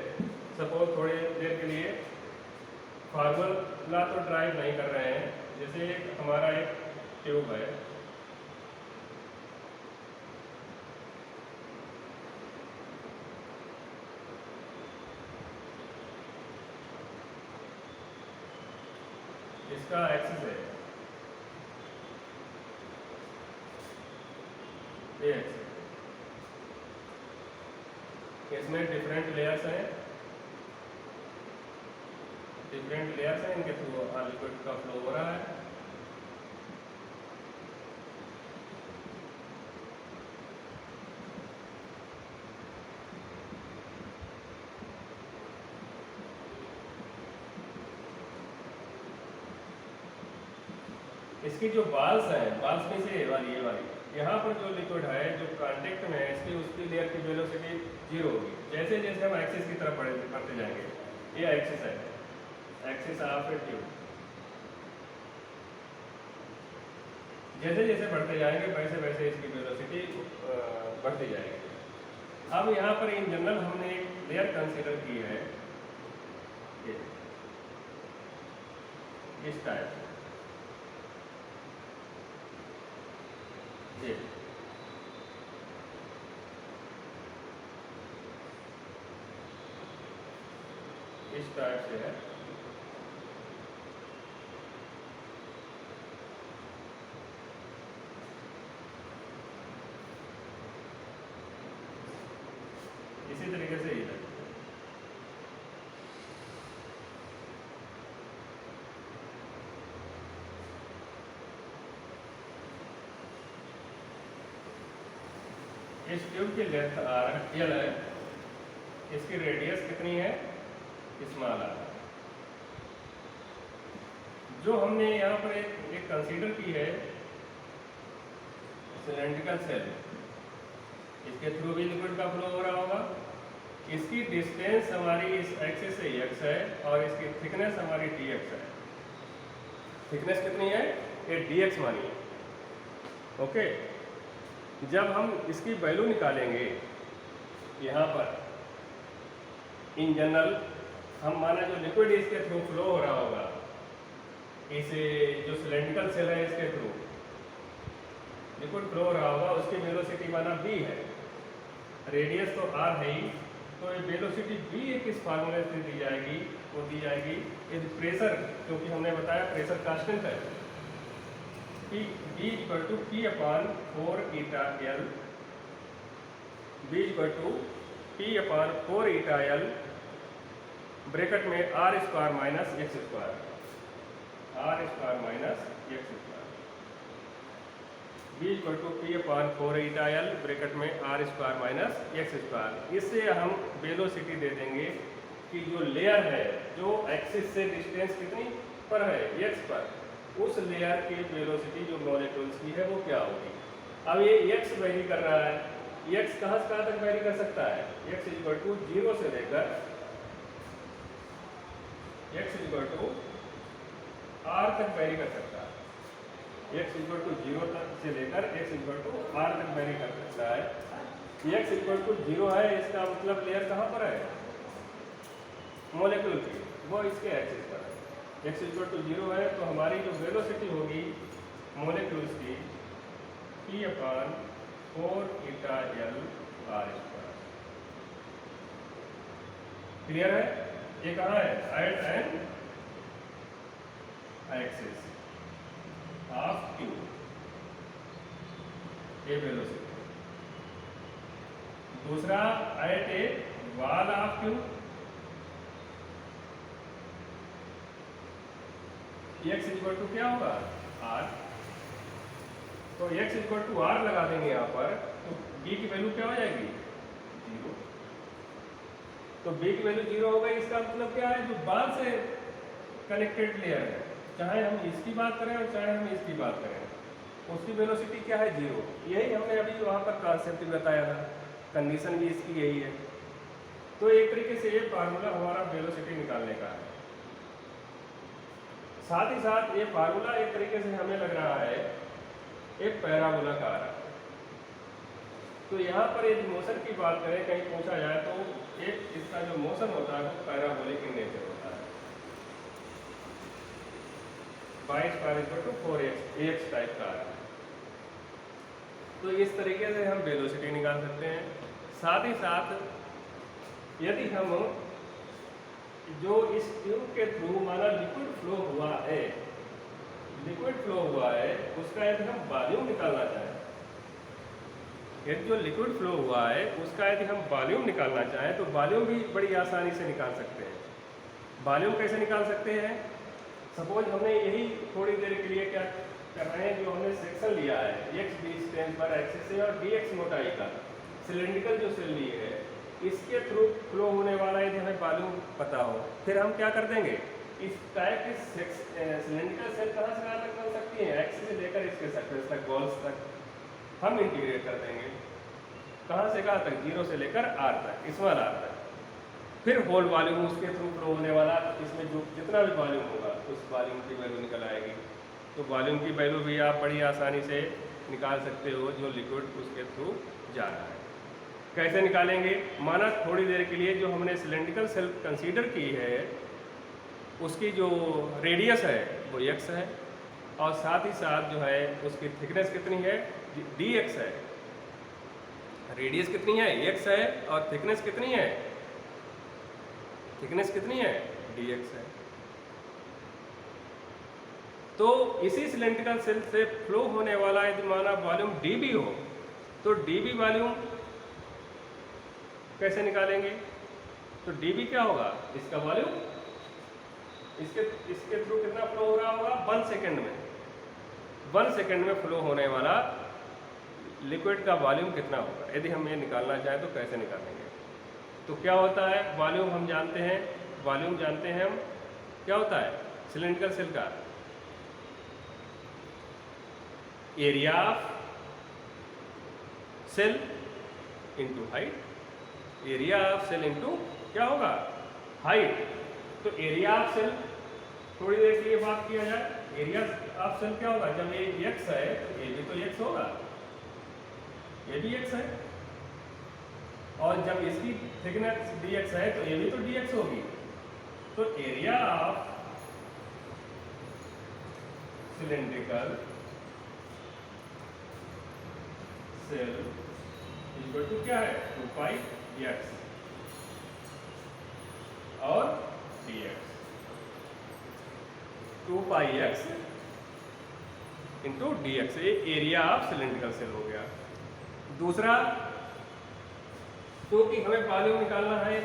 सपोज थोड़ी देर के लिए फार्मूला तो ड्राइव नहीं कर रहे हैं, जैसे हमारा एक ट्यूब है, इसका एक्सिस है ये एक्सिस, इसमें डिफरेंट लेयर्स हैं, इनके थ्रू लिक्विड का फ्लो हो रहा है। इसकी जो बाल्स हैं, बाल्स में से ये वाली यहाँ पर जो लिक्विड है जो कांटेक्ट में है इसकी उसकी लेयर की वेलोसिटी जीरो होगी। जैसे जैसे हम एक्सिस की तरफ बढ़ते जाएंगे, ये एक्सिस है, एक्सिस ऑफ ए ट्यूब, जैसे जैसे बढ़ते जाएंगे वैसे वैसे इसकी वेलोसिटी बढ़ती जाएगी। अब यहाँ पर इन जनरल हमने एक लेयर कंसीडर की है इस टाइप से, इस टाइप से है। इसी तरीके से इधर इस ट्यूब की लेंथ एल है, इसकी रेडियस कितनी है? Small R. जो हमने यहाँ पर एक कंसीडर की है सिलेंड्रिकल सेल, इसके थ्रू भी लिक्विड का फ्लो हो रहा होगा। इसकी डिस्टेंस हमारी इस एक्सिस से x है और इसकी थिकनेस हमारी dx है। थिकनेस कितनी है? ये dx मानिए। ओके, जब हम इसकी वैल्यू निकालेंगे यहाँ पर इन जनरल, हम माना जो लिक्विड इसके थ्रू फ्लो हो रहा होगा, इसे जो सिलेंड्रिकल सेल है इसके थ्रू लिक्विड फ्लो हो रहा होगा, उसकी वेलोसिटी माना v है, रेडियस तो r है ही, तो ये वेलोसिटी भी एक इस फार्मूले से दी जाएगी, वो दी जाएगी यदि प्रेशर, क्योंकि हमने बताया प्रेशर कांस्टेंट है, कि B equal to P upon 4 eta L, B equal to P upon 4 eta L bracket में R square minus X square, R square minus X square, B equal to P upon 4 eta L bracket में R square minus X square. इससे हम velocity दे देंगे कि जो layer है, जो axis से डिस्टेंस कितनी पर है, x पर, उस लेयर की वेलोसिटी जो मॉलिक्यूल्स की है वो क्या होगी। अब ये x वेरी कर रहा है, x कहाँ से कहाँ तक वेरी कर सकता है, x इक्वल टू 0 से लेकर x इक्वल टू r तक वेरी कर सकता है, x इक्वल टू 0 तक से लेकर x इक्वल टू r तक वेरी कर सकता है। x इक्वल टू 0 है, इसका मतलब लेयर कहाँ पर है, मॉलिक्यूल की, वो इसके एक्सिस पर है। x इक्वल टू 0 है तो हमारी जो वेलोसिटी होगी मॉलिक्यूल्स की P upon 4 eta L R square. Clear है, ये कहाँ है, at an axis of Q, ये वेलोसिटी। दूसरा at a wall of Q, x equal to क्या होगा, r, तो x इक्वल टू r लगा देंगे यहाँ पर, तो b की वैल्यू क्या हो जाएगी, 0। तो b की वैल्यू 0 हो गई, इसका मतलब क्या है, जो बाल से कनेक्टेड लेयर है, चाहे हम इसकी बात करें और चाहे हम इसकी बात करें, उसकी वेलोसिटी क्या है, 0। यही हमने अभी वहाँ पर कॉन्सेप्ट बताया था, कंडीशन भी इसकी यही है। तो एक तरीके से ये फार्मूला हमारा वेलोसिटी निकालने का है। साथ ही साथ ये फार्मूला एक तरीके से हमें लग रहा है एक पैराबोला का आ रहा है। तो यहाँ पर यदि मोशन की बात करें, कहीं पूछा जाए तो एक इसका जो मोशन होता है वो पैराबोलिक इन नेचर होता है, y square equal to 4x type का आ रहा है। तो इस तरीके से हम वेलोसिटी निकाल सकते हैं। साथ ही साथ यदि हम जो इस ट्यूब के थ्रू हमारा लिक्विड फ्लो हुआ है, उसका यदि हम वॉल्यूम निकालना चाहें, यदि जो लिक्विड फ्लो हुआ है उसका यदि हम वॉल्यूम निकालना चाहें तो वॉल्यूम भी बड़ी आसानी से निकाल सकते हैं। वॉल्यूम कैसे निकाल सकते हैं, सपोज हमने यही थोड़ी देर के लिए क्या कर रहे हैं, जो हमने सेक्शन लिया है x डिस्टेंस पर एक्सिस से और dx मोटाई का सिलेंड्रिकल जो सेल ली है, इसके थ्रू फ्लो होने वाला यदि हमें वॉल्यूम पता हो, फिर हम क्या कर देंगे, इस टाइप की सिलेंड्रिकल सेल कहाँ से कहाँ तक बन सकती है, एक्सिस से लेकर इसके सरफेस तक, बॉल्स तक हम इंटीग्रेट कर देंगे। कहाँ से कहाँ तक, 0 से लेकर r तक, स्मॉल r तक। फिर होल वॉल्यूम उसके थ्रू फ्लो होने वाला, इसमें जो जितना भी वॉल्यूम होगा उस वॉल्यूम की वैल्यू निकल आएगी। तो वॉल्यूम की वैल्यू भी आप बड़ी आसानी से निकाल सकते हो, जो लिक्विड उसके थ्रू जा रहा है। कैसे निकालेंगे, माना थोड़ी देर के लिए जो हमने सिलेंड्रिकल सेल कंसीडर की है उसकी जो रेडियस है वो x है, और साथ ही साथ जो है उसकी थिकनेस कितनी है, dx है। रेडियस कितनी है, x है, और थिकनेस कितनी है, dx है। तो इसी सिलेंड्रिकल सेल से फ्लो होने वाला यदि माना वॉल्यूम dB हो, तो dB वॉल्यूम कैसे निकालेंगे, तो dB क्या होगा, इसका वॉल्यूम, इसके थ्रू कितना फ्लो हो रहा होगा, 1 सेकेंड में, 1 सेकेंड में फ्लो होने वाला लिक्विड का वॉल्यूम कितना होगा। यदि हम ये निकालना चाहें तो कैसे निकालेंगे, तो क्या होता है, वॉल्यूम हम जानते हैं, हम क्या होता है सिलेंड्रिकल सेल का, area of shell into height, area of shell into क्या होगा, हाइट। तो एरिया ऑफ सेल थोड़ी देर के लिए बात किया जाए, एरिया ऑफ सेल क्या होगा, जब ये x है तो ये भी तो x होगा, ये भी x है, और जब इसकी थिकनेस dx है तो ये भी तो dx होगी। तो area of cylindrical shell equal to क्या है, 2 पाई x। और dx, 2 pi x into dx, ये एरिया ऑफ सिलेंड्रिकल सेल हो गया। दूसरा, क्योंकि हमें वॉल्यूम निकालना है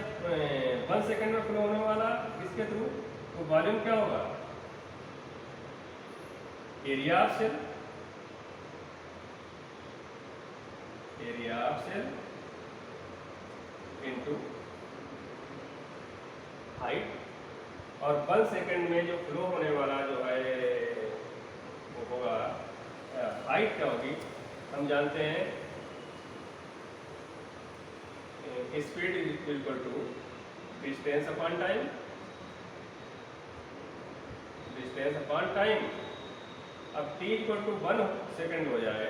1 सेकेंड में फ्लो होने वाला इसके थ्रू, तो वॉल्यूम क्या होगा, area of shell, into height, और 1 सेकेंड में जो फ्लो होने वाला जो है वो होगा, हाइट क्या होगी, हम जानते हैं speed is equal to distance upon time, अब t इक्वल टू 1 सेकेंड हो जाए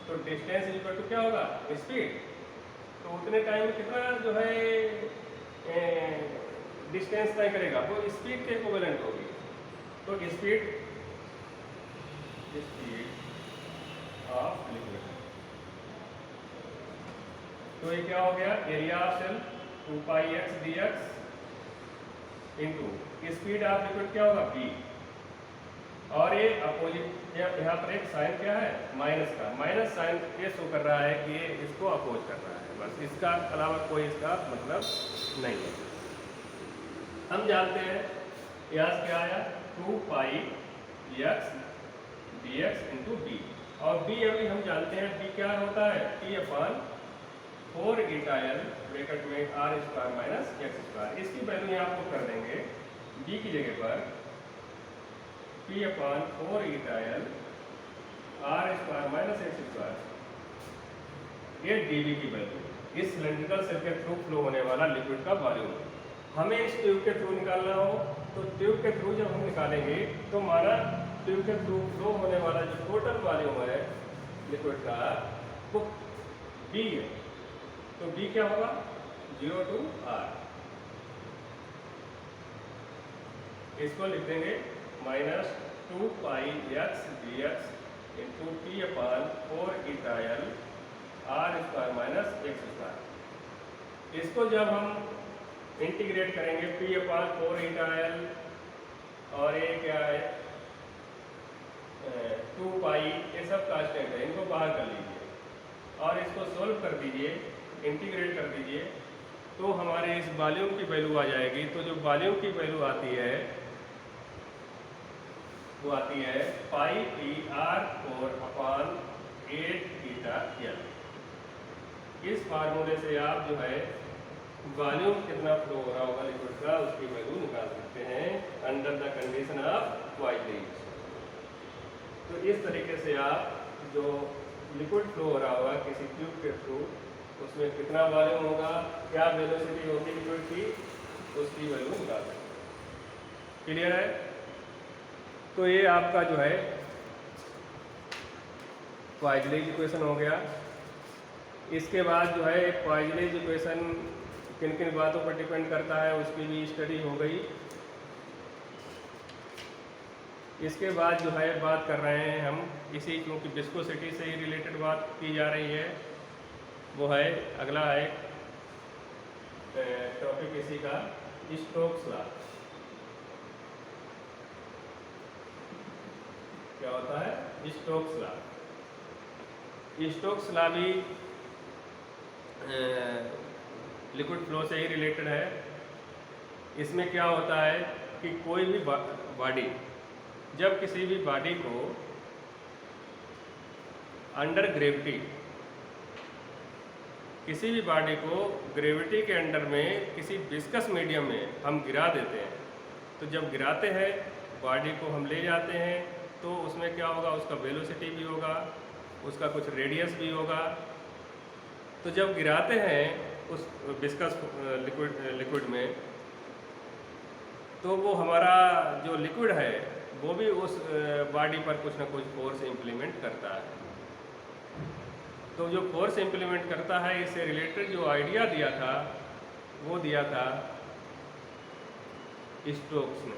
तो डिस्टेंस इक्वल टू क्या होगा, स्पीड, तो उतने टाइम में कितना जो है डिस्टेंस तय करेगा, वो स्पीड के इक्विवेलेंट होगी। तो स्पीड ऑफ लिक्विड, तो ये क्या हो गया, area of shell 2 pi x dx into speed of liquid क्या होगा v, और ये अपोजिट, यहाँ पर एक साइन क्या है, माइनस का, माइनस साइन ये शो कर रहा है कि ये इसको अपोज कर रहा है, बस इसका अलावा कोई इसका मतलब नहीं है। हम जानते हैं यहाँ से क्या आया, 2 pi x dx into b, और b अभी हम जानते हैं b क्या होता है, t upon 4 eta l bracket में r square minus x square, इसकी वैल्यू यहाँ आपको कर देंगे b की जगह पर p upon 4 eta l r square minus x square, ये dv की वैल्यू, इस सिलेंड्रिकल सेल के थ्रू फ्लो होने वाला लिक्विड का वॉल्यूम। हमें इस ट्यूब के थ्रू निकालना हो तो ट्यूब के थ्रू जब हम निकालेंगे तो माना ट्यूब के थ्रू फ्लो होने वाला जो टोटल वॉल्यूम है लिक्विड का वो b है, तो b क्या होगा, 0 to r, इसको लिख देंगे minus 2 pi x dx into T upon 4 eta l r square minus x square. इसको जब हम इंटीग्रेट करेंगे p अपॉन 4 ईटा l, और ये क्या है 2 पाई, ये सब कांस्टेंट है, इनको बाहर कर लीजिए और इसको सोल्व कर दीजिए, इंटीग्रेट कर दीजिए, तो हमारे इस वॉल्यूम की वैल्यू आ जाएगी। तो जो वॉल्यूम की वैल्यू आती है वो आती है पाई टी r 4 अपॉन 8 ईटा l। इस फार्मूले से आप जो है वॉल्यूम कितना फ्लो हो रहा होगा लिक्विड का उसकी वैल्यू निकाल सकते हैं अंडर द कंडीशन ऑफ क्वाइलेज। तो इस तरीके से आप जो लिक्विड फ्लो हो रहा होगा किसी ट्यूब के थ्रू, उसमें कितना वॉल्यूम होगा, क्या वेलोसिटी होगी लिक्विड की, उसकी वैल्यू निकाल सकते हैं। क्लियर है? तो ये आपका जो है क्वाइलेज इक्वेशन हो गया। इसके बाद जो है क्वाइलेज इक्वेशन किन किन बातों पर डिपेंड करता है उसकी भी स्टडी हो गई। इसके बाद जो है बात कर रहे हैं हम इसी, क्योंकि विस्कोसिटी से ही रिलेटेड बात की जा रही है, वो है अगला है टॉपिक इसी का स्टोक्स लॉ। क्या होता है स्टोक्स लॉ? स्टोक्स लॉ भी लिक्विड फ्लो से ही रिलेटेड है। इसमें क्या होता है कि कोई भी बॉडी, जब किसी भी बॉडी को अंडर ग्रेविटी, किसी भी बॉडी को ग्रेविटी के अंडर में किसी विस्कस मीडियम में हम गिरा देते हैं, तो जब गिराते हैं बॉडी को हम ले जाते हैं तो उसमें क्या होगा, उसका वेलोसिटी भी होगा, उसका कुछ रेडियस भी होगा। तो जब गिराते हैं उस विस्कस लिक्विड में, तो वो हमारा जो लिक्विड है वो भी उस बॉडी पर कुछ ना कुछ फोर्स इम्प्लीमेंट करता है। तो जो फोर्स इम्प्लीमेंट करता है, इससे रिलेटेड जो आइडिया दिया था वो दिया था स्टोक्स ने।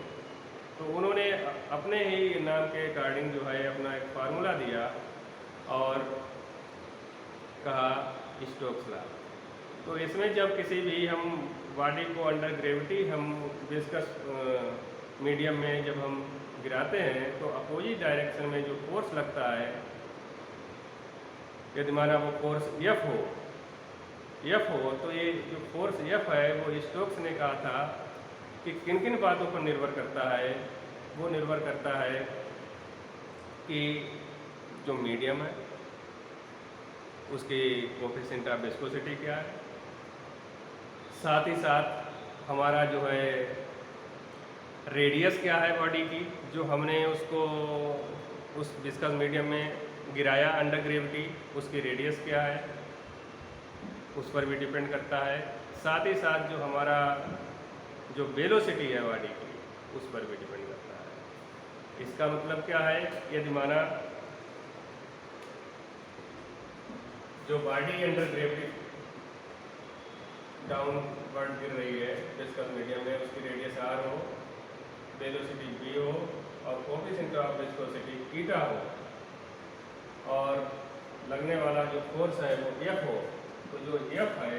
तो उन्होंने अपने ही नाम के अकॉर्डिंग जो है अपना एक फार्मूला दिया और कहा स्टोक्स लॉ। तो इसमें जब किसी भी हम बॉडी को अंडर ग्रेविटी हम विस्कस मीडियम में जब हम गिराते हैं तो अपोजिट डायरेक्शन में जो फोर्स लगता है, यदि माना वो फोर्स एफ हो तो ये जो फोर्स एफ है वो स्टोक्स ने कहा था कि किन किन बातों पर निर्भर करता है। वो निर्भर करता है कि जो मीडियम है उसकी कोफिशिएंट ऑफ विस्कोसिटी क्या है, साथ ही साथ हमारा जो है रेडियस क्या है बॉडी की, जो हमने उसको उस विस्कस मीडियम में गिराया अंडर ग्रेविटी, उसकी रेडियस क्या है उस पर भी डिपेंड करता है। साथ ही साथ जो हमारा जो वेलोसिटी है बॉडी की उस पर भी डिपेंड करता है। इसका मतलब क्या है, यदि माना जो बॉडी अंडर ग्रेविटी डाउनवर्ड गिर रही है विस्कस मीडियम में, उसकी रेडियस r हो, वेलोसिटी v हो और कोफिशिएंट ऑफ विस्कोसिटी थीटा हो और लगने वाला जो फोर्स है वो F हो, तो जो F है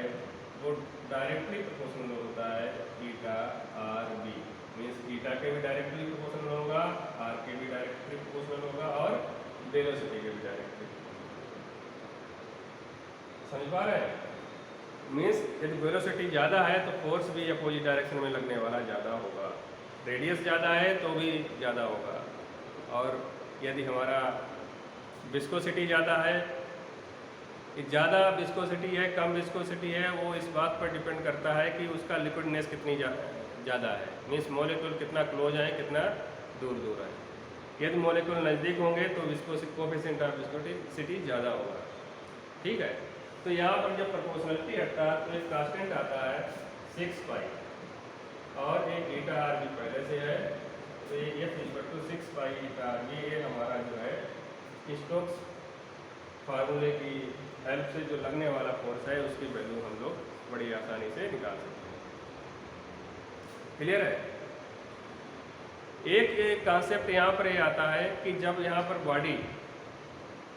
वो डायरेक्टली प्रोपोर्शनल होता है theta r v। Means theta के भी डायरेक्टली प्रोपोर्शनल होगा, r के भी डायरेक्टली प्रोपोर्शनल होगा और वेलोसिटी के भी डायरेक्टली। समझ पा रहे हैं? मीन्स यदि वेलोसिटी ज़्यादा है तो फोर्स भी अपोजिट डायरेक्शन में लगने वाला ज़्यादा होगा, रेडियस ज़्यादा है तो भी ज़्यादा होगा, और यदि हमारा विस्कोसिटी ज़्यादा है, ज़्यादा विस्कोसिटी है कम विस्कोसिटी है, वो इस बात पर डिपेंड करता है कि उसका लिक्विडनेस कितनी ज़्यादा है। मीन्स मॉलिक्यूल कितना क्लोज है, कितना दूर दूर है। यदि मॉलिक्यूल नज़दीक होंगे तो विस्कोसिटी कोफिशिएंट ऑफ विस्कोसिटी ज़्यादा होगा। ठीक है, तो यहाँ पर जब प्रोपोर्शनलिटी हटता है तो एक कांस्टेंट आता है 6 पाई और एक ईटा आर भी पहले से है, तो ये F equal to 6 pi eta R भी, ये हमारा जो है स्टोक्स फार्मूले की हेल्प से जो लगने वाला फोर्स है उसकी वैल्यू हम लोग बड़ी आसानी से निकाल सकते हैं। क्लियर है? एक कॉन्सेप्ट यहाँ पर ये आता है कि जब यहाँ पर बॉडी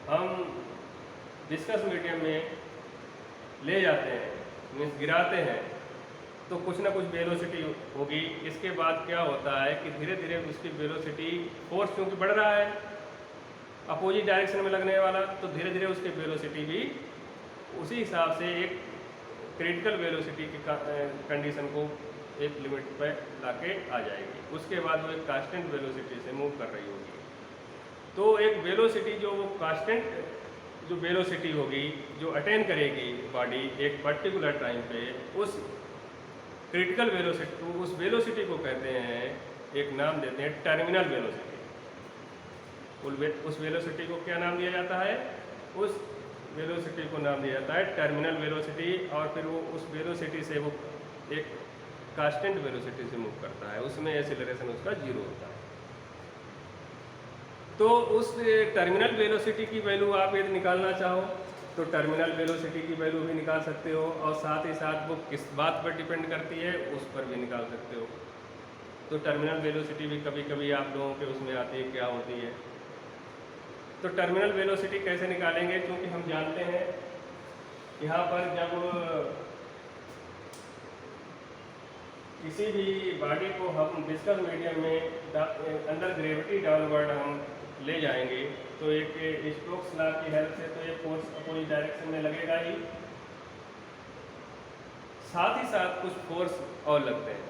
हम विस्कस मीडियम में ले जाते हैं, मीन्स गिराते हैं, तो कुछ ना कुछ वेलोसिटी होगी। इसके बाद क्या होता है कि धीरे धीरे उसकी वेलोसिटी, फोर्स क्योंकि बढ़ रहा है अपोजिट डायरेक्शन में लगने वाला, तो धीरे धीरे उसकी वेलोसिटी भी उसी हिसाब से एक क्रिटिकल वेलोसिटी की कंडीशन को एक लिमिट पर लाके आ जाएगी। उसके बाद वो एक कांस्टेंट वेलोसिटी से मूव कर रही होगी। तो एक वेलोसिटी जो वो कांस्टेंट जो वेलोसिटी होगी जो अटेन करेगी बॉडी एक पर्टिकुलर टाइम पे, उस क्रिटिकल वेलोसिटी, उस वेलोसिटी को कहते हैं, एक नाम देते हैं टर्मिनल वेलोसिटी। उस वेलोसिटी को क्या नाम दिया जाता है? उस वेलोसिटी को नाम दिया जाता है टर्मिनल वेलोसिटी। और फिर वो उस वेलोसिटी से वो एक कांस्टेंट वेलोसिटी से मूव करता है, उसमें एक्सीलरेशन उसका 0 होता है। तो उस टर्मिनल वेलोसिटी की वैल्यू आप यदि निकालना चाहो तो टर्मिनल वेलोसिटी की वैल्यू भी निकाल सकते हो, और साथ ही साथ वो किस बात पर डिपेंड करती है उस पर भी निकाल सकते हो। तो टर्मिनल वेलोसिटी भी कभी कभी आप लोगों के उसमें आती है, क्या होती है। तो टर्मिनल वेलोसिटी कैसे निकालेंगे, क्योंकि हम जानते हैं यहाँ पर जब किसी भी बॉडी को हम विस्कस मीडियम में अंडर ग्रेविटी डाउनवर्ड हम ले जाएंगे तो एक स्टोक्स लॉ की हेल्प से तो ये फोर्स अपोजिट डायरेक्शन में लगेगा ही, साथ ही साथ कुछ फोर्स और लगते हैं।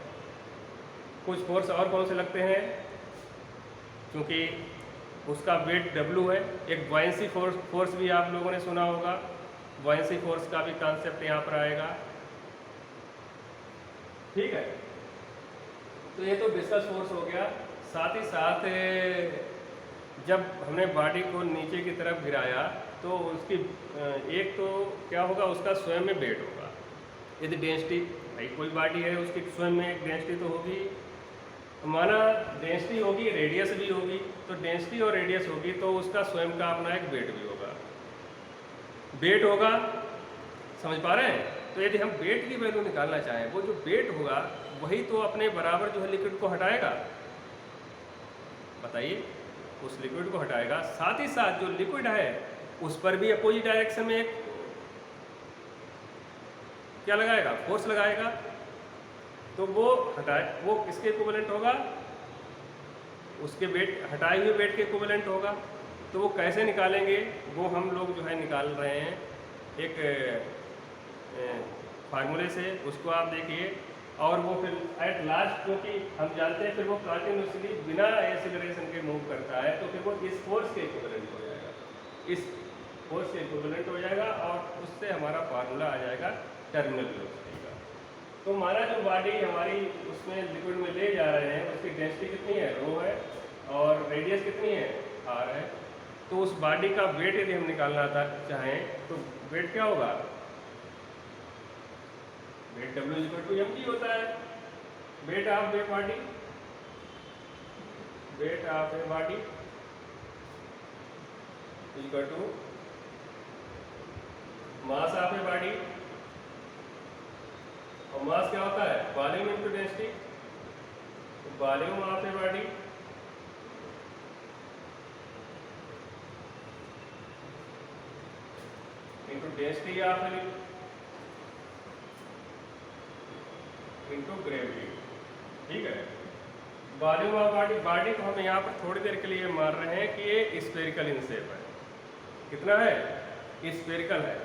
कुछ फोर्स और कौन से लगते हैं? क्योंकि उसका वेट W है। एक बॉयंसी फोर्स भी आप लोगों ने सुना होगा, बॉयंसी फोर्स का भी कॉन्सेप्ट यहाँ पर आएगा। ठीक है, तो ये तो विस्कस फोर्स हो गया। साथ ही साथ जब हमने बॉडी को नीचे की तरफ गिराया तो उसकी एक तो क्या होगा, उसका स्वयं में वेट होगा। यदि डेंसिटी, भाई कोई बॉडी है उसकी स्वयं में एक डेंसिटी तो होगी, माना डेंसिटी होगी, रेडियस भी होगी, तो डेंसिटी और रेडियस होगी तो उसका स्वयं का अपना एक वेट भी होगा। वेट होगा, समझ पा रहे हैं? तो यदि हम वेट की वैल्यू निकालना चाहें, वो जो वेट होगा वही तो अपने बराबर जो है लिक्विड को हटाएगा। बताइए, उस लिक्विड को हटाएगा। साथ ही साथ जो लिक्विड है उस पर भी अपोजिट डायरेक्शन में एक क्या लगाएगा, फोर्स लगाएगा। तो वो किसके इक्विवेलेंट होगा, उसके वेट, हटाए हुए वेट के इक्विवेलेंट होगा। तो वो कैसे निकालेंगे, वो हम लोग जो है निकाल रहे हैं एक फार्मूले से, उसको आप देखिए। और वो फिर एट लास्ट, क्योंकि हम जानते हैं फिर वो कंटिन्यूसली बिना एक्सीलरेशन के मूव करता है, तो फिर वो इस फोर्स के इक्विवेलेंट हो जाएगा, इस फोर्स के इक्विवेलेंट हो जाएगा, और उससे हमारा फार्मूला आ जाएगा टर्मिनल वेलोसिटी का। तो हमारा जो बॉडी हमारी उसमें लिक्विड में ले जा रहे हैं, उसकी डेंसिटी कितनी है, रो है, और रेडियस कितनी है, आर है। तो उस बॉडी का वेट यदि हम निकालना चाहें तो वेट क्या होगा, वेट W=mg होता है। Weight of a body, weight of a body equal to mass of a body, और मास क्या होता है, volume into density. Volume of a body into density of a into gravity. ठीक है, वॉल्यूम ऑफ बॉडी, बॉडी को हम यहाँ पर थोड़ी देर के लिए मान रहे हैं कि ये स्फेरिकल इन शेप है। कितना है, स्फेरिकल है,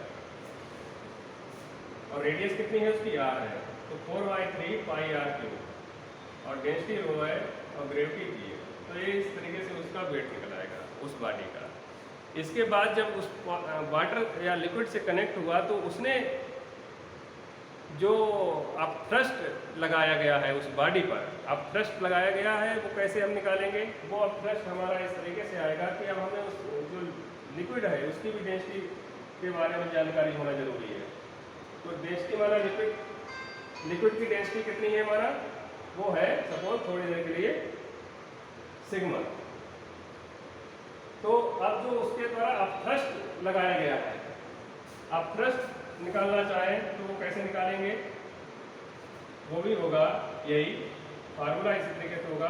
और रेडियस कितनी है उसकी, आर है। तो 4/3 पाई आर क्यूब, और डेंसिटी रो है, और ग्रेविटी जी है। तो ये इस तरीके से उसका वेट निकल आएगा उस बॉडी का। इसके बाद जब उस वाटर या लिक्विड से कनेक्ट हुआ, तो उसने जो अब थ्रस्ट लगाया गया है उस बॉडी पर, अब थ्रस्ट लगाया गया है, वो कैसे हम निकालेंगे, वो अब थ्रस्ट हमारा इस तरीके से आएगा कि अब हमें उस जो लिक्विड है उसकी भी डेंसिटी के बारे में जानकारी होना जरूरी है। तो डेंसिटी हमारा लिक्विड की डेंसिटी कितनी है हमारा, वो है सपोज थोड़ी देर के लिए सिग्मा। तो अब जो उसके द्वारा अब थ्रस्ट लगाया गया है, अब थ्रस्ट निकालना चाहें तो वो कैसे निकालेंगे, वो भी होगा यही फार्मूला, इसी तरीके से होगा।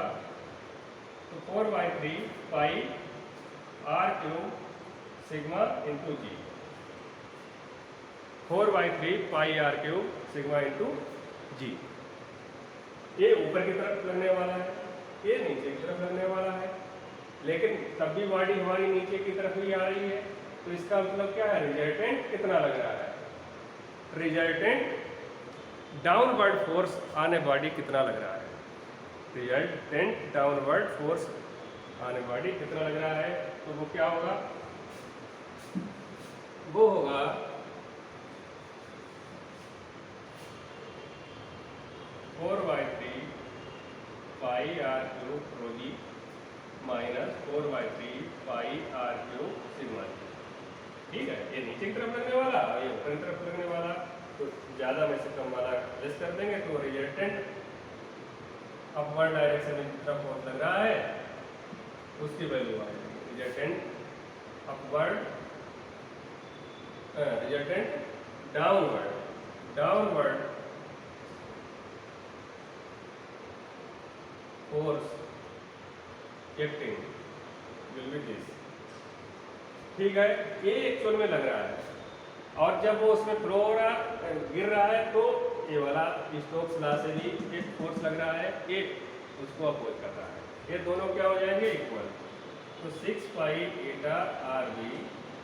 तो 4/3 pi r cube sigma into g, 4/3 pi r cube sigma into g. ये ऊपर की तरफ लगने वाला है, ये नीचे की तरफ लगने वाला है, लेकिन तब भी बॉडी हमारी नीचे की तरफ ही आ रही है। तो इसका मतलब क्या है, रिजल्टेंट कितना लग रहा है, resultant downward force on a body कितना लग रहा है, resultant downward force on a body कितना लग रहा है। तो वो क्या होगा, वो होगा 4/3 pi r cube rho g minus 4/3 pi r cube sigma g. ठीक है, ये नीचे की तरफ लगने वाला, ये ऊपर की तरफ लगने वाला, तो ज़्यादा में से कम वाला लेस कर देंगे, तो रिजल्टेंट अपवर्ड डायरेक्शन में तरफ फोर्स लग रहा है उसकी वैल्यू आएगी, resultant upward, resultant downward force acting will be this. ठीक है, ये एक्चुअल में लग रहा है, और जब वो उसमें फ्लो हो रहा, गिर रहा है, तो ये वाला स्टोक्स लॉ से भी एक फोर्स लग रहा है, ये उसको अपोज कर रहा है, ये दोनों क्या हो जाएंगे, इक्वल। तो 6 pi eta r v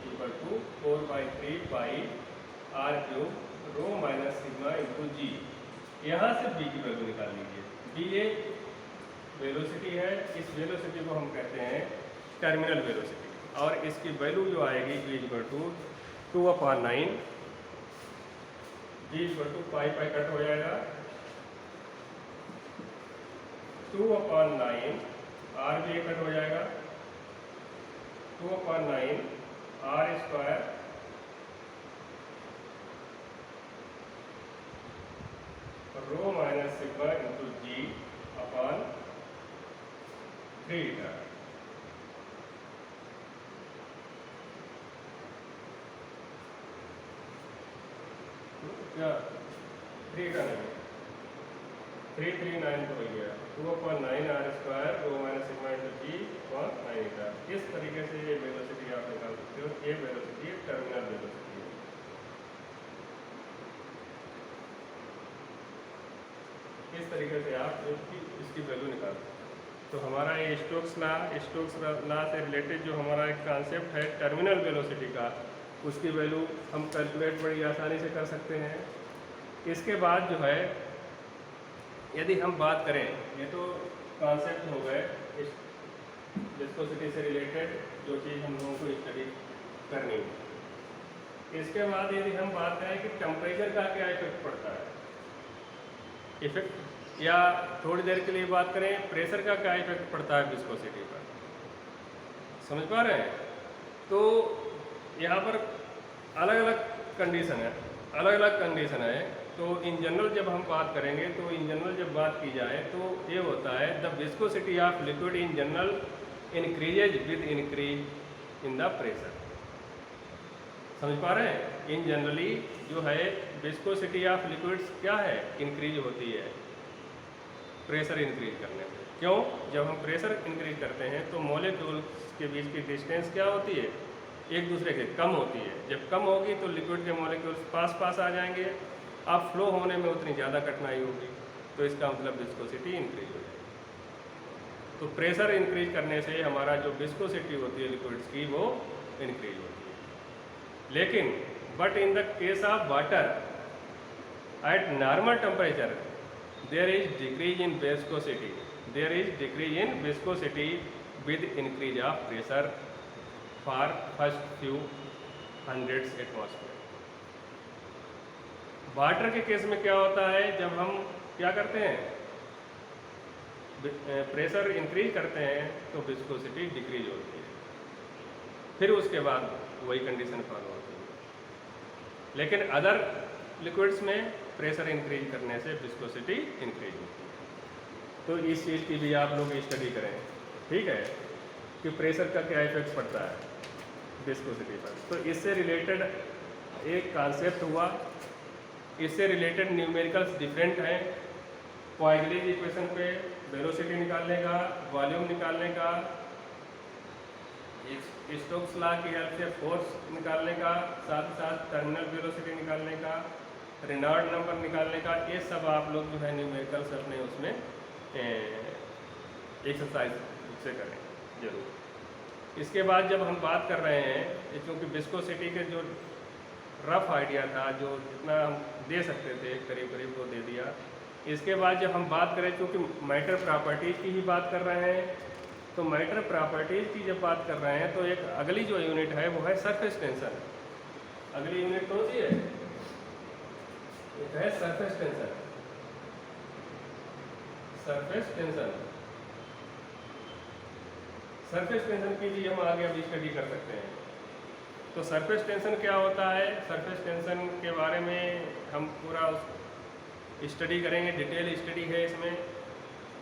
equal to 4/3 pi r cube rho minus sigma into g. यहाँ से बी की वैल्यू निकाल लीजिए। बी ए वेलोसिटी है, इस वेलोसिटी को हम कहते हैं टर्मिनल वेलोसिटी, और इसकी वैल्यू जो आएगी v equal to 2/9, g equal to pi cut हो जाएगा 2/9, r भी कट हो जाएगा 2/9 r square rho minus sigma into G upon 3 क्या 3 का नहीं, 339 तो हो गया 2/9 R square rho minus sigma into G upon 9 का। इस तरीके से ये वेलोसिटी आप निकाल सकते हो, ये वेलोसिटी टर्मिनल वेलोसिटी है। इस तरीके से आप इसकी वैल्यू निकाल सकते हैं। तो हमारा ये स्टोक्स ला से रिलेटेड जो हमारा एक कॉन्सेप्ट है टर्मिनल वेलोसिटी का, उसकी वैल्यू हम कैलकुलेट बड़ी आसानी से कर सकते हैं। इसके बाद जो है यदि हम बात करें, ये तो कॉन्सेप्ट हो गए विस्कोसिटी से रिलेटेड जो चीज़ हम लोगों को स्टडी करनी है। इसके बाद यदि हम बात करें कि टेम्परेचर का क्या इफेक्ट पड़ता है, इफेक्ट, या थोड़ी देर के लिए बात करें प्रेशर का क्या इफेक्ट पड़ता है विस्कोसिटी पर, समझ पा रहे हैं? तो यहाँ पर अलग अलग कंडीशन है। तो इन जनरल जब हम बात करेंगे, तो इन जनरल जब बात की जाए तो ये होता है the viscosity of liquid in general increases with increase in the pressure. समझ पा रहे हैं? इन जनरली जो है विस्कोसिटी ऑफ लिक्विड्स क्या है, इंक्रीज होती है प्रेशर इंक्रीज करने पे। क्यों? जब हम प्रेशर इंक्रीज करते हैं तो मॉलिक्यूल्स के बीच की डिस्टेंस क्या होती है, एक दूसरे के कम होती है। जब कम होगी तो लिक्विड के मॉलिक्यूल्स पास आ जाएंगे, अब फ्लो होने में उतनी ज़्यादा कठिनाई होगी, तो इसका मतलब विस्कोसिटी इंक्रीज हो जाएगी। तो प्रेशर इंक्रीज करने से हमारा जो विस्कोसिटी होती है लिक्विड्स की वो इंक्रीज होती है। लेकिन but in the case of water at normal temperature there is decrease in viscosity with increase of pressure for first few hundreds atmosphere. Water के केस में क्या होता है, जब हम क्या करते हैं, प्रेशर इंक्रीज करते हैं तो विस्कोसिटी डिक्रीज होती है, फिर उसके बाद वही कंडीशन फॉलो होती है। लेकिन अदर लिक्विड्स में प्रेशर इंक्रीज करने से विस्कोसिटी इंक्रीज होती है। तो इस चीज़ की भी आप लोग स्टडी करें, ठीक है, कि प्रेशर का क्या इफेक्ट पड़ता है विस्कोसिटी पर। तो इससे रिलेटेड एक कॉन्सेप्ट हुआ, इससे रिलेटेड न्यूमेरिकल्स डिफरेंट हैं। पॉइगलिज इक्वेशन पे वेलोसिटी निकालने का, वॉल्यूम निकालने का, स्टोक्स लॉ की हेल्प से फोर्स निकालने का, साथ ही साथ टर्मिनल वेलोसिटी निकालने का, रेनॉल्ड नंबर निकालने का, ये सब आप लोग जो है न्यूमेरिकल्स अपने उसमें एक्सरसाइज से करें जरूर। इसके बाद जब हम बात कर रहे हैं, क्योंकि विस्कोसिटी के जो रफ आइडिया था, जो जितना हम दे सकते थे करीब वो दे दिया। इसके बाद जब हम बात करें, क्योंकि मैटर प्रॉपर्टीज़ की ही बात कर रहे हैं, तो मैटर प्रॉपर्टीज़ की जब बात कर रहे हैं तो एक अगली जो यूनिट है वो है सरफेस टेंशन। अगली यूनिट कौन सी है? एक है सरफेस टेंशन। सरफेस टेंशन की भी हम आगे अभी स्टडी कर सकते हैं। तो सरफेस टेंशन क्या होता है, सरफेस टेंशन के बारे में हम पूरा स्टडी करेंगे, डिटेल स्टडी है इसमें,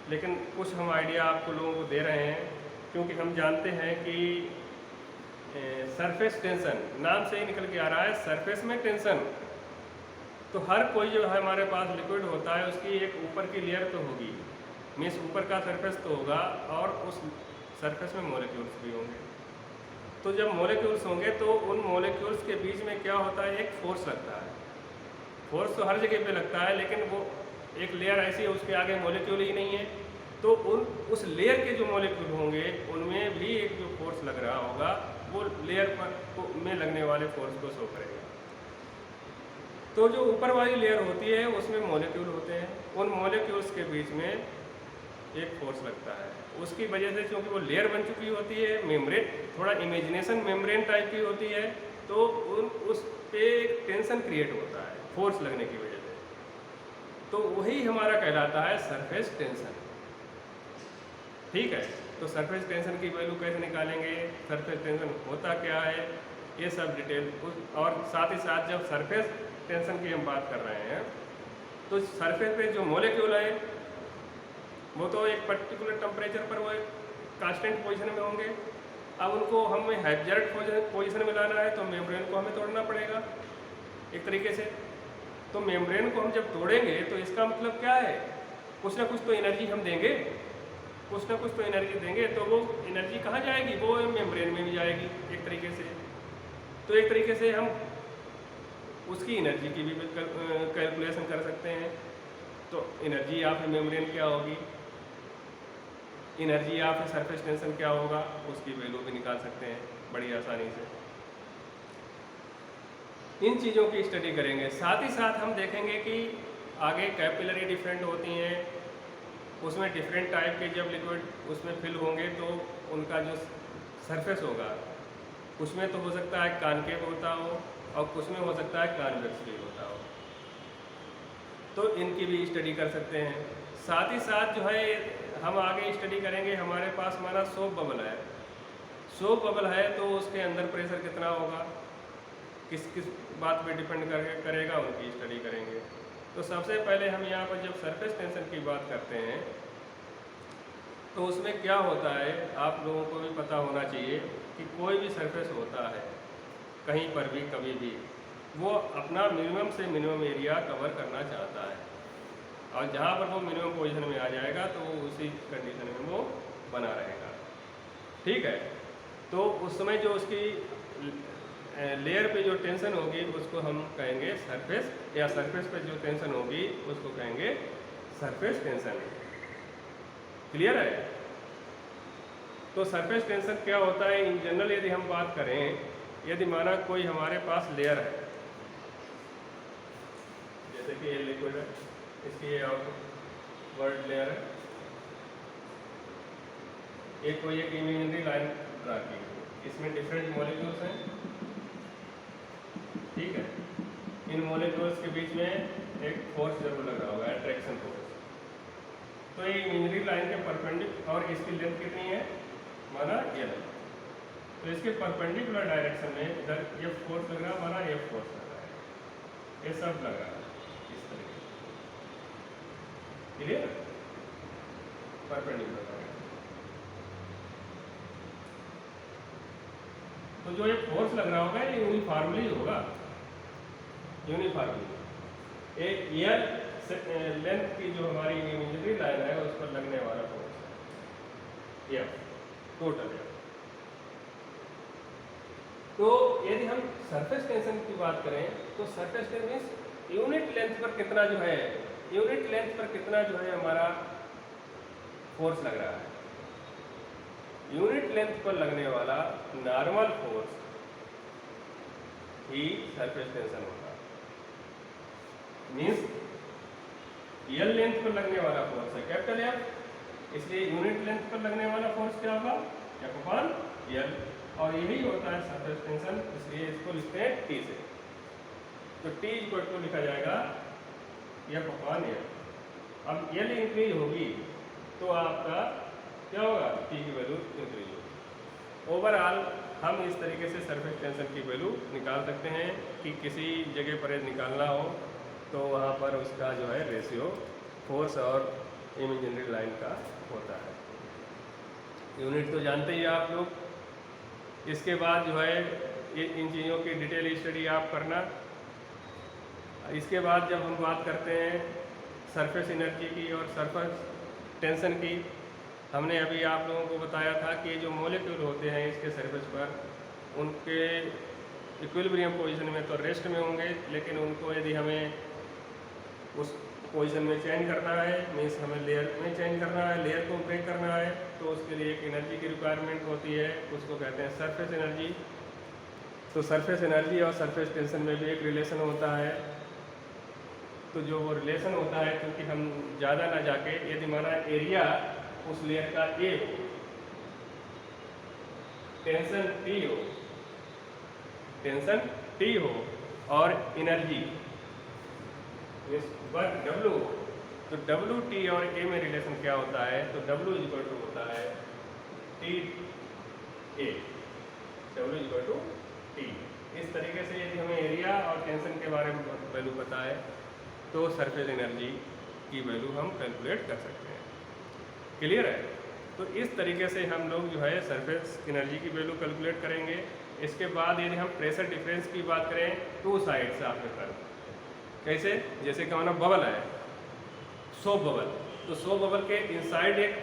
लेकिन कुछ हम आइडिया आपको लोगों को दे रहे हैं, क्योंकि हम जानते हैं कि सरफेस टेंशन नाम से ही निकल के आ रहा है, सरफेस में टेंशन। तो हर कोई जो है हमारे पास लिक्विड होता है उसकी एक ऊपर की लेयर तो होगी, मीन्स ऊपर का सरफेस तो होगा, और उस सरफेस में मॉलिक्यूल्स भी होंगे। तो जब मॉलिक्यूल्स होंगे तो उन मॉलिक्यूल्स के बीच में क्या होता है, एक फोर्स लगता है। फोर्स तो हर जगह पे लगता है, लेकिन वो एक लेयर ऐसी है उसके आगे मॉलिक्यूल ही नहीं है, तो उस लेयर के जो मॉलिक्यूल होंगे उनमें भी एक जो फोर्स लग रहा होगा वो लेयर पर में लगने वाले फोर्स को शो करेगा। तो जो ऊपर वाली लेयर होती है उसमें मॉलिक्यूल होते हैं, उन मॉलिक्यूल्स के बीच में एक फोर्स लगता है। उसकी वजह से क्योंकि वो लेयर बन चुकी होती है, मेम्ब्रेन थोड़ा इमेजिनेशन मेम्ब्रेन टाइप की होती है, तो उस पे एक टेंशन क्रिएट होता है फोर्स लगने की वजह से। तो वही हमारा कहलाता है सरफेस टेंशन, ठीक है। तो सरफेस टेंशन की वैल्यू कैसे निकालेंगे, सरफेस टेंशन होता क्या है, ये सब डिटेल और साथ ही साथ जब सरफेस टेंशन की हम बात कर रहे हैं तो सरफेस पे जो मॉलिक्यूल है वो तो एक पर्टिकुलर टेम्परेचर पर वो एक कांस्टेंट पोजीशन में होंगे। अब उनको हमें हैप्जार्ड पोजीशन में लाना है तो मेम्ब्रेन को हमें तोड़ना पड़ेगा एक तरीके से। तो मेम्ब्रेन को हम जब तोड़ेंगे तो इसका मतलब क्या है, कुछ ना कुछ तो एनर्जी हम देंगे, कुछ ना कुछ तो एनर्जी देंगे, तो वो एनर्जी कहाँ जाएगी, वो मेम्ब्रेन में भी जाएगी एक तरीके से। तो एक तरीके से हम उसकी एनर्जी की भी कैलकुलेशन कर सकते हैं। तो एनर्जी ऑफ मेम्ब्रेन क्या होगी, एनर्जी ऑफ सरफेस टेंशन क्या होगा, उसकी वैल्यू भी निकाल सकते हैं बड़ी आसानी से। इन चीज़ों की स्टडी करेंगे। साथ ही साथ हम देखेंगे कि आगे कैपिलरी डिफरेंट होती हैं, उसमें डिफरेंट टाइप के जब लिक्विड उसमें फिल होंगे तो उनका जो सरफेस होगा उसमें तो हो सकता है कॉनकेव होता हो और कुछ में हो सकता है कॉन्वेक्स भी होता हो, तो इनकी भी स्टडी कर सकते हैं। साथ ही साथ जो है हम आगे स्टडी करेंगे, हमारे पास हमारा सोप बबल है, सोप बबल है तो उसके अंदर प्रेशर कितना होगा, किस किस बात पे डिपेंड करेगा, उनकी स्टडी करेंगे। तो सबसे पहले हम यहाँ पर जब सरफेस टेंशन की बात करते हैं तो उसमें क्या होता है, आप लोगों को भी पता होना चाहिए कि कोई भी सरफेस होता है कहीं पर भी कभी भी वो अपना मिनिमम से मिनिमम एरिया कवर करना चाहता है, और जहाँ पर वो मिनिमम पोजीशन में आ जाएगा तो वो उसी कंडीशन में वो बना रहेगा। ठीक है, तो उस समय जो उसकी लेयर पे जो टेंशन होगी उसको हम कहेंगे सरफेस, या सरफेस पे जो टेंशन होगी उसको कहेंगे सरफेस टेंशन। क्लियर है? तो सरफेस टेंशन क्या होता है इन जनरल, यदि हम बात करें, यदि माना कोई हमारे पास लेयर है, जैसे कि ये लिक्विड है, इसकी ये आउटवर्ड लेयर है, ये कोई एक इमेजिनरी लाइन ड्रा की, इसमें डिफरेंट मॉलिक्यूल्स हैं। ठीक है, इन मॉलिक्यूल्स के बीच में एक फोर्स जरूर लगा होगा, अट्रैक्शन फोर्स। तो ये इमेजिनरी लाइन के परपेंडिकुलर, और इसकी लेंथ कितनी है, माना L, तो इसके परपेंडिकुलर डायरेक्शन में इधर ये फोर्स लग रहा है, माना ये फोर्स लग रहा है, ये सब लग रहा है इस तरीके से। क्लियर? परपेंडिकुलर। तो जो ये फोर्स लग रहा होगा ये यूनिफॉर्मली होगा, यूनिफॉर्मली एक ईयर लेंथ की जो हमारी इमेजिनरी लाइन है उस पर लगने वाला फोर्स है टोटल। तो यदि हम सरफेस टेंशन की बात करें तो surface tension means unit length पर कितना जो है, यूनिट लेंथ पर कितना जो है हमारा फोर्स लग रहा है, यूनिट लेंथ पर लगने वाला नॉर्मल फोर्स ही सरफेस टेंशन होगा। मीन्स L लेंथ पर लगने वाला फोर्स है कैपिटल F, इसलिए यूनिट लेंथ पर लगने वाला फोर्स क्या होगा, F/L, और यही होता है सरफेस टेंशन, इसलिए इसको लिखते हैं T से। तो T इक्वल टू लिखा जाएगा F/L। अब L इंक्रीज होगी तो आपका क्या होगा, T की वैल्यू इंक्रीज होगी। ओवरऑल हम इस तरीके से सरफेस टेंशन की वैल्यू निकाल सकते हैं कि किसी जगह पर निकालना हो तो वहाँ पर उसका जो है रेशियो फोर्स और इमेजिनरी लाइन का होता है। यूनिट तो जानते ही आप लोग। इसके बाद जो है इन चीज़ों की डिटेल स्टडी आप करना। इसके बाद जब हम बात करते हैं सरफेस एनर्जी की और सरफेस टेंशन की, हमने अभी आप लोगों को बताया था कि जो मॉलिक्यूल होते हैं इसके सरफेस पर उनके इक्विलिब्रियम पोजीशन में तो रेस्ट में होंगे, लेकिन उनको यदि हमें उस पोजीशन में चेंज करना है, मीन्स हमें लेयर में चेंज करना है, लेयर को ब्रेक करना है, तो उसके लिए एक एनर्जी की रिक्वायरमेंट होती है, उसको कहते हैं सरफेस एनर्जी। तो सरफेस एनर्जी और सरफेस टेंशन में भी एक रिलेशन होता है। तो जो वो रिलेशन होता है, क्योंकि हम ज़्यादा ना जाके, यदि माना एरिया उस लेयर का A हो, टेंशन T हो, टेंशन T हो और एनर्जी वर्क W हो, तो W T और A में रिलेशन क्या होता है, तो W इक्वल टू होता है T A, W equal to T। इस तरीके से यदि हमें एरिया और टेंशन के बारे में वैल्यू पता है तो सरफेस एनर्जी की वैल्यू हम कैलकुलेट कर सकते हैं। क्लियर है? तो इस तरीके से हम लोग जो है सरफेस एनर्जी की वैल्यू कैलकुलेट करेंगे। इसके बाद यदि हम प्रेशर डिफरेंस की बात करें, two sides of the curve, कैसे, जैसे कि हमारा बबल है, सोप बबल, तो सोप बबल के इनसाइड एक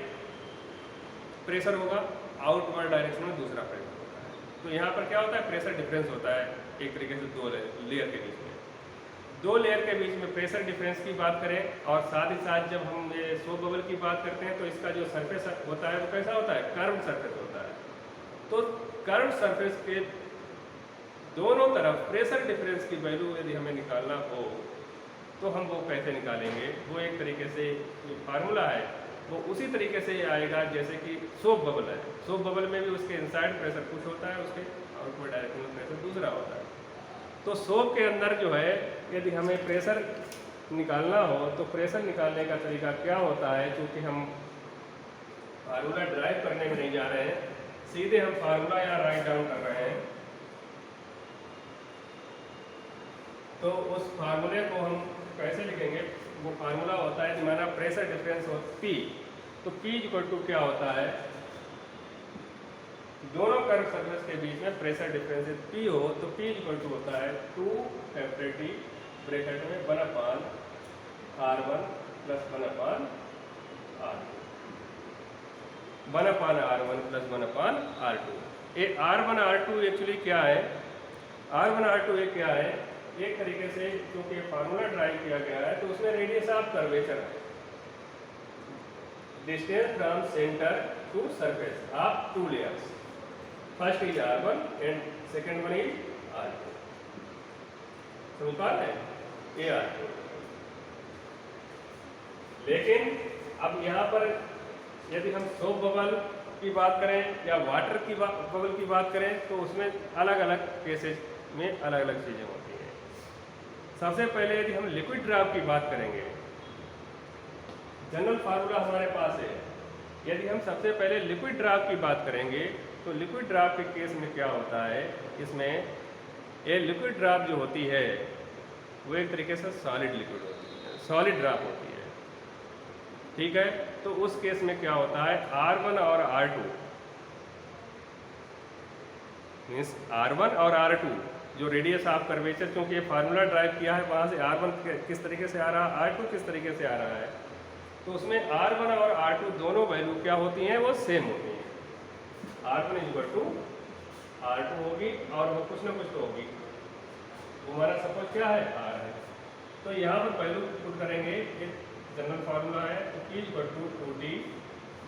प्रेशर होगा, आउटवर्ड डायरेक्शन में दूसरा प्रेशर होता है। तो यहाँ पर क्या होता है, प्रेशर डिफरेंस होता है एक तरीके से दो लेयर के बीच में। दो लेयर के बीच में प्रेशर डिफरेंस की बात करें और साथ ही साथ जब हम ये सोप बबल की बात करते हैं तो इसका जो सरफेस होता है वो कैसा होता है, कर्व सरफेस होता है। तो कर्व सरफेस के दोनों तरफ प्रेशर डिफरेंस की वैल्यू यदि हमें निकालना हो तो हम वो कैसे निकालेंगे, वो एक तरीके से जो फार्मूला है वो उसी तरीके से आएगा जैसे कि सोप बबल है। सोप बबल में भी उसके इनसाइड प्रेशर कुछ होता है, उसके आउटवर्ड डायरेक्शन में प्रेशर दूसरा होता है। तो सोप के अंदर जो है यदि हमें प्रेशर निकालना हो तो प्रेशर निकालने का तरीका क्या होता है, क्योंकि हम फार्मूला ड्राइव करने में नहीं जा रहे हैं, सीधे हम फार्मूला यहाँ राइट डाउन कर रहे हैं। तो उस फार्मूले को हम कैसे लिखेंगे, वो फार्मूला होता है हमारा प्रेशर डिफरेंस हो P। तो P इक्वल टू क्या होता है, दोनों कर्व सरफेस के बीच में प्रेशर डिफरेंस P हो तो P इक्वल टू होता है 2 ब्रैकेट में 1/R1 plus 1/R1 plus 1/R2। ये R1 R2 एक्चुअली क्या है, R1 R2 ये क्या है, एक तरीके से क्योंकि फार्मूला ड्राइव किया गया है तो उसमें रेडियस ऑफ कर्वेचर है, distance from centre to surface of two layers, first is R1 and second one is R2। समझ पा रहे हैं, ये R2। लेकिन अब यहाँ पर यदि हम सोप बबल की बात करें या वाटर की बबल की बात करें तो उसमें अलग अलग केसेस में अलग अलग चीज़ें होती हैं। सबसे पहले यदि हम लिक्विड ड्रॉप की बात करेंगे, जनरल फार्मूला हमारे पास है। यदि हम सबसे पहले लिक्विड ड्रॉप की बात करेंगे तो लिक्विड ड्रॉप के केस में क्या होता है, इसमें ये लिक्विड ड्रॉप जो होती है वो एक तरीके से सॉलिड लिक्विड होती है, सॉलिड ड्रॉप होती है, ठीक है। तो उस केस में क्या होता है, R1 और R2 मीन्स R1 और R2 जो रेडियस ऑफ कर्वेचर, क्योंकि ये फार्मूला ड्राइव किया है वहाँ से R1 किस तरीके से आ रहा है, R2 किस तरीके से आ रहा है, तो उसमें R1 और R2 दोनों वैल्यू क्या होती हैं, वो सेम होती हैं। R1 इक्वल टू R2 होगी और वो कुछ ना कुछ तो होगी, वो हमारा सपोज क्या है, R है। तो यहाँ पर वैल्यू पुट करेंगे, एक जनरल फार्मूला है, तो P equal to 2D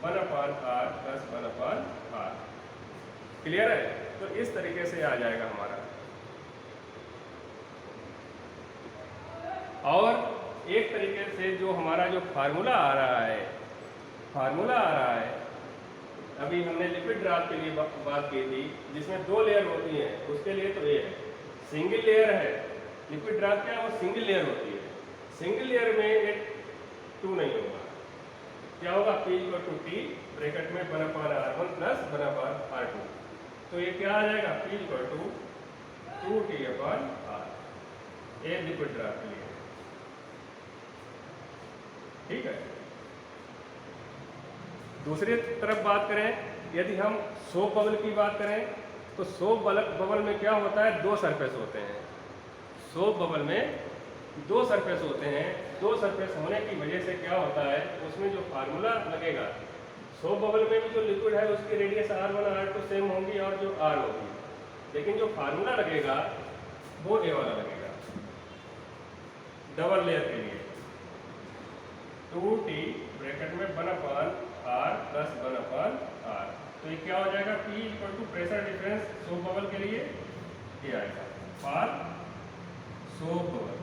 1/R plus 1/R। Clear है, तो इस तरीके से आ जाएगा हमारा। और एक तरीके से जो हमारा जो फार्मूला आ रहा है, अभी हमने लिक्विड ड्रॉप के लिए बात की थी जिसमें दो लेयर होती हैं, उसके लिए तो ये है सिंगल लेयर है। लिक्विड ड्रॉप क्या है, वो सिंगल लेयर होती है। सिंगल लेयर में एक 2 नहीं होगा, क्या होगा, P equal to T bracket में 1/R1 प्लस 1/R2। तो ये क्या आ जाएगा, P इक्वल टू 2T/R। ये लिक्विड ड्रॉप के लिए, ठीक है। दूसरी तरफ बात करें, यदि हम सोप बबल की बात करें तो सोप बबल में क्या होता है, दो सरफेस होते हैं। सोप बबल में दो सरफेस होते हैं। दो सरफेस होने की वजह से क्या होता है, उसमें जो फार्मूला लगेगा, सोप बबल में भी जो लिक्विड है उसकी रेडियस R1 R2 सेम होंगी और जो R होगी, लेकिन जो फार्मूला लगेगा वो ये वाला लगेगा डबल लेयर के लिए, 2T ब्रैकेट में 1/R प्लस 1/R। तो ये क्या हो जाएगा, P equal to pressure difference soap bubble के लिए ये आएगा फॉर सोप बबल,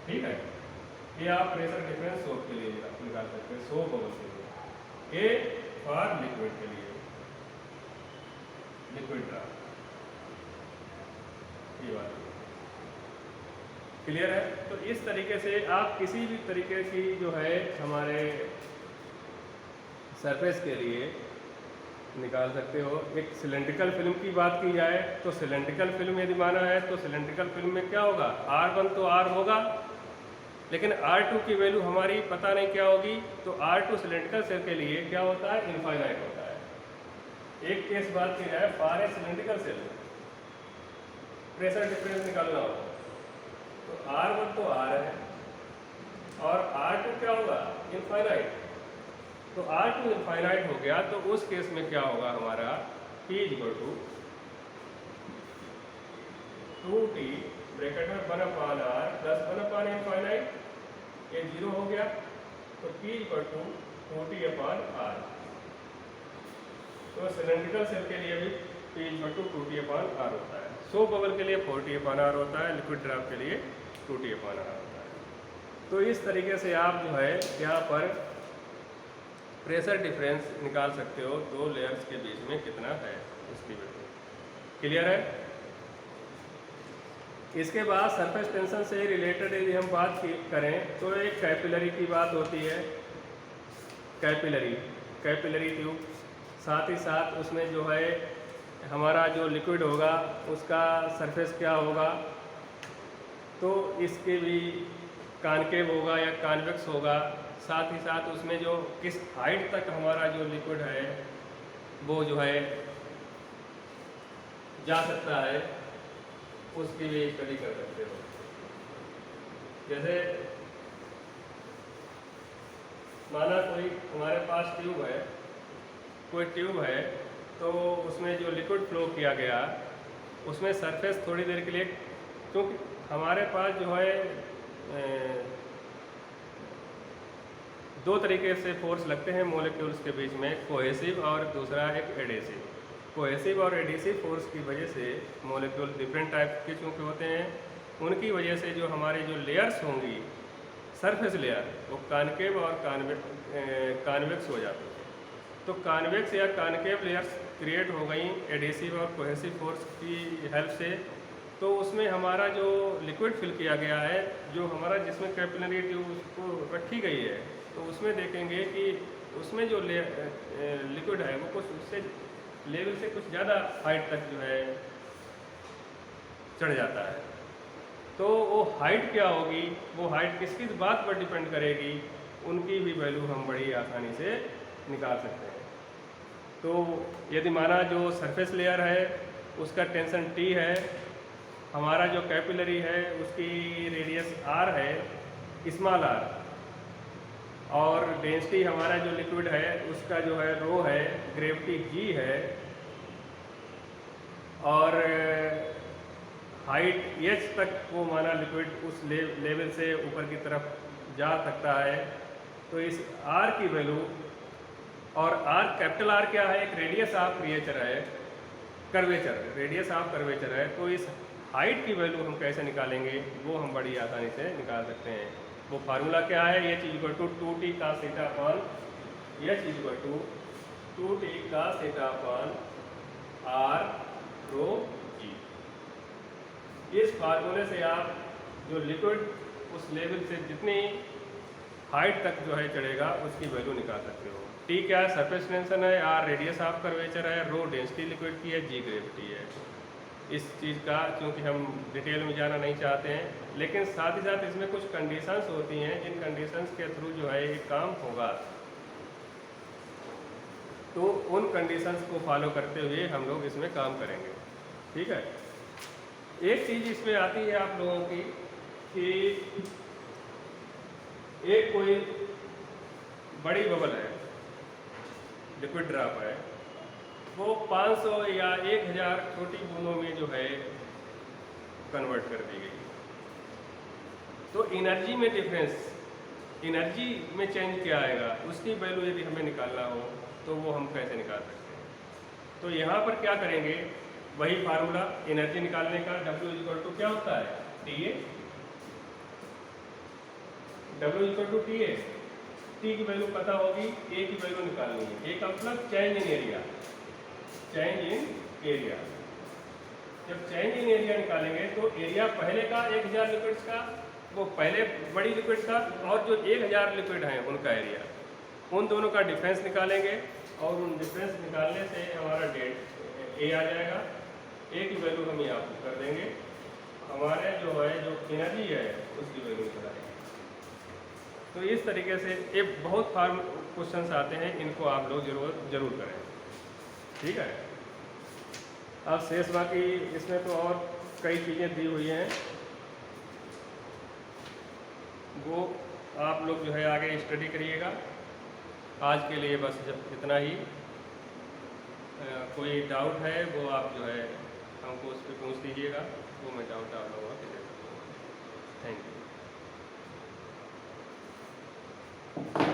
ठीक है। ये आप प्रेशर डिफरेंस सोप के लिए निकाल सकते हैं, सोप बबल के लिए। ए फॉर लिक्विड के लिए, लिक्विड ड्रॉप, ये बात क्लियर है। तो इस तरीके से आप किसी भी तरीके की जो है हमारे सरफेस के लिए निकाल सकते हो। एक सिलेंड्रिकल फिल्म की बात की जाए तो सिलेंड्रिकल फिल्म यदि माना है तो सिलेंड्रिकल फिल्म में क्या होगा, R1 तो R होगा, लेकिन R2 की वैल्यू हमारी पता नहीं क्या होगी। तो R2 सिलेंड्रिकल सेल के लिए क्या होता है, इनफाइनाइट होता है। एक केस बात की जाए, for a cylindrical shell pressure difference निकालना हो तो R1 तो R है और R2 क्या होगा, इनफाइनाइट। तो R2 इनफाइनाइट हो गया तो उस केस में क्या होगा हमारा, P equal to 2t bracket में 1/r प्लस 1/infinite, ये 0 हो गया, तो p इक्वल टू 2t/r। तो सिलेंड्रिकल सेल के लिए भी p इक्वल टू 2t/r होता है। सोप बबल के लिए 4t/r होता है, लिक्विड ड्राफ्ट के लिए 2t/r होता है। तो इस तरीके से आप जो है यहाँ पर प्रेशर डिफरेंस निकाल सकते हो दो लेयर्स के बीच में कितना है उसकी वैल्यू। क्लियर है? इसके बाद सरफेस टेंशन से रिलेटेड यदि हम बात करें तो एक कैपिलरी की बात होती है, कैपिलरी ट्यूब। साथ ही साथ उसमें जो है हमारा जो लिक्विड होगा उसका सरफेस क्या होगा, तो इसके भी कॉनकेव होगा या कॉन्वेक्स होगा। साथ ही साथ उसमें जो किस हाइट तक हमारा जो लिक्विड है वो जो है जा सकता है, उसकी भी स्टडी कर सकते हो। जैसे माना कोई हमारे पास कोई ट्यूब है, तो उसमें जो लिक्विड फ्लो किया गया उसमें सरफेस थोड़ी देर के लिए, क्योंकि हमारे पास जो है दो तरीके से फोर्स लगते हैं मॉलिक्यूल्स के बीच में, कोहेसिव और दूसरा एक एडेसिव। कोहेसिव और एडेसिव फोर्स की वजह से मॉलिक्यूल डिफरेंट टाइप के चूँकि होते हैं, उनकी वजह से जो हमारी जो लेयर्स होंगी सरफेस लेयर वो कॉनकेव और कॉन्वेक्स हो जाती है। तो कॉन्वेक्स या कॉनकेव लेयर्स क्रिएट हो गई एडेसिव और कोहेसिव फोर्स की हेल्प से। तो उसमें हमारा जो लिक्विड फिल किया गया है, जो हमारा जिसमें कैपिलरी ट्यूब को रखी गई है, तो उसमें देखेंगे कि उसमें जो लिक्विड है वो कुछ उससे लेवल से कुछ ज़्यादा हाइट तक जो है चढ़ जाता है। तो वो हाइट क्या होगी, वो हाइट किस किस बात पर डिपेंड करेगी, उनकी भी वैल्यू हम बड़ी आसानी से निकाल सकते हैं। तो यदि माना जो सरफेस लेयर है उसका टेंशन T है, हमारा जो कैपिलरी है उसकी रेडियस r है, स्मॉल r, और डेंसिटी हमारा जो लिक्विड है उसका जो है रो है, ग्रेविटी g है, और हाइट h तक वो माना लिक्विड उस लेवल से ऊपर की तरफ जा सकता है। तो इस r की वैल्यू, और r कैपिटल R क्या है, एक radius of curvature, radius of curvature है। तो इस हाइट की वैल्यू हम कैसे निकालेंगे, वो हम बड़ी आसानी से निकाल सकते हैं। वो फार्मूला क्या है, h equal to 2t cos theta upon h equal to 2t cos theta upon r rho g। इस फार्मूले से आप जो लिक्विड उस लेवल से जितनी हाइट तक जो है चढ़ेगा उसकी वैल्यू निकाल सकते हो। T क्या है, सरफेस टेंशन है, R रेडियस ऑफ कर्वेचर है, रो डेंसिटी लिक्विड की है, G ग्रेविटी है। इस चीज़ का क्योंकि हम डिटेल में जाना नहीं चाहते हैं, लेकिन साथ ही साथ इसमें कुछ कंडीशंस होती हैं जिन कंडीशंस के थ्रू जो है ये काम होगा, तो उन कंडीशंस को फॉलो करते हुए हम लोग इसमें काम करेंगे। ठीक है। एक चीज़ इसमें आती है आप लोगों की कि एक कोई बड़ी बबल है, लिक्विड ड्रॉप है, वो 500 या 1000 छोटी बूंदों में जो है कन्वर्ट कर दी गई। तो एनर्जी में डिफरेंस, एनर्जी में चेंज क्या आएगा, उसकी वैल्यू यदि हमें निकालना हो तो वो हम कैसे निकाल सकते हैं। तो यहाँ पर क्या करेंगे, वही फार्मूला एनर्जी निकालने का, W इक्वल टू क्या होता है, TA। W equal to TA, T की वैल्यू पता होगी, A की वैल्यू निकालनी है। A का मतलब change in area, change in area. जब चेंज इन एरिया निकालेंगे तो एरिया पहले का 1000 लिक्विड्स का, वो पहले बड़ी लिक्विड का, और जो 1000 लिक्विड हैं उनका एरिया, उन दोनों का डिफरेंस निकालेंगे, और उन डिफरेंस निकालने से हमारा डेट A आ जाएगा। A की वैल्यू हम यहाँ पर कर देंगे, हमारे जो है जो एनर्जी है उसकी वैल्यू निकालेंगे। तो इस तरीके से ये बहुत फार्म क्वेश्चंस आते हैं, इनको आप लोग जरूर करें। ठीक है। अब शेष बाकी इसमें तो और कई चीज़ें दी हुई हैं, वो आप लोग जो है आगे स्टडी करिएगा। आज के लिए बस इतना ही। कोई डाउट है वो आप जो है हमको उस पर पूछ लीजिएगा, वो मैं डाउट आप लोगों को दे सकता हूँ। Thank you.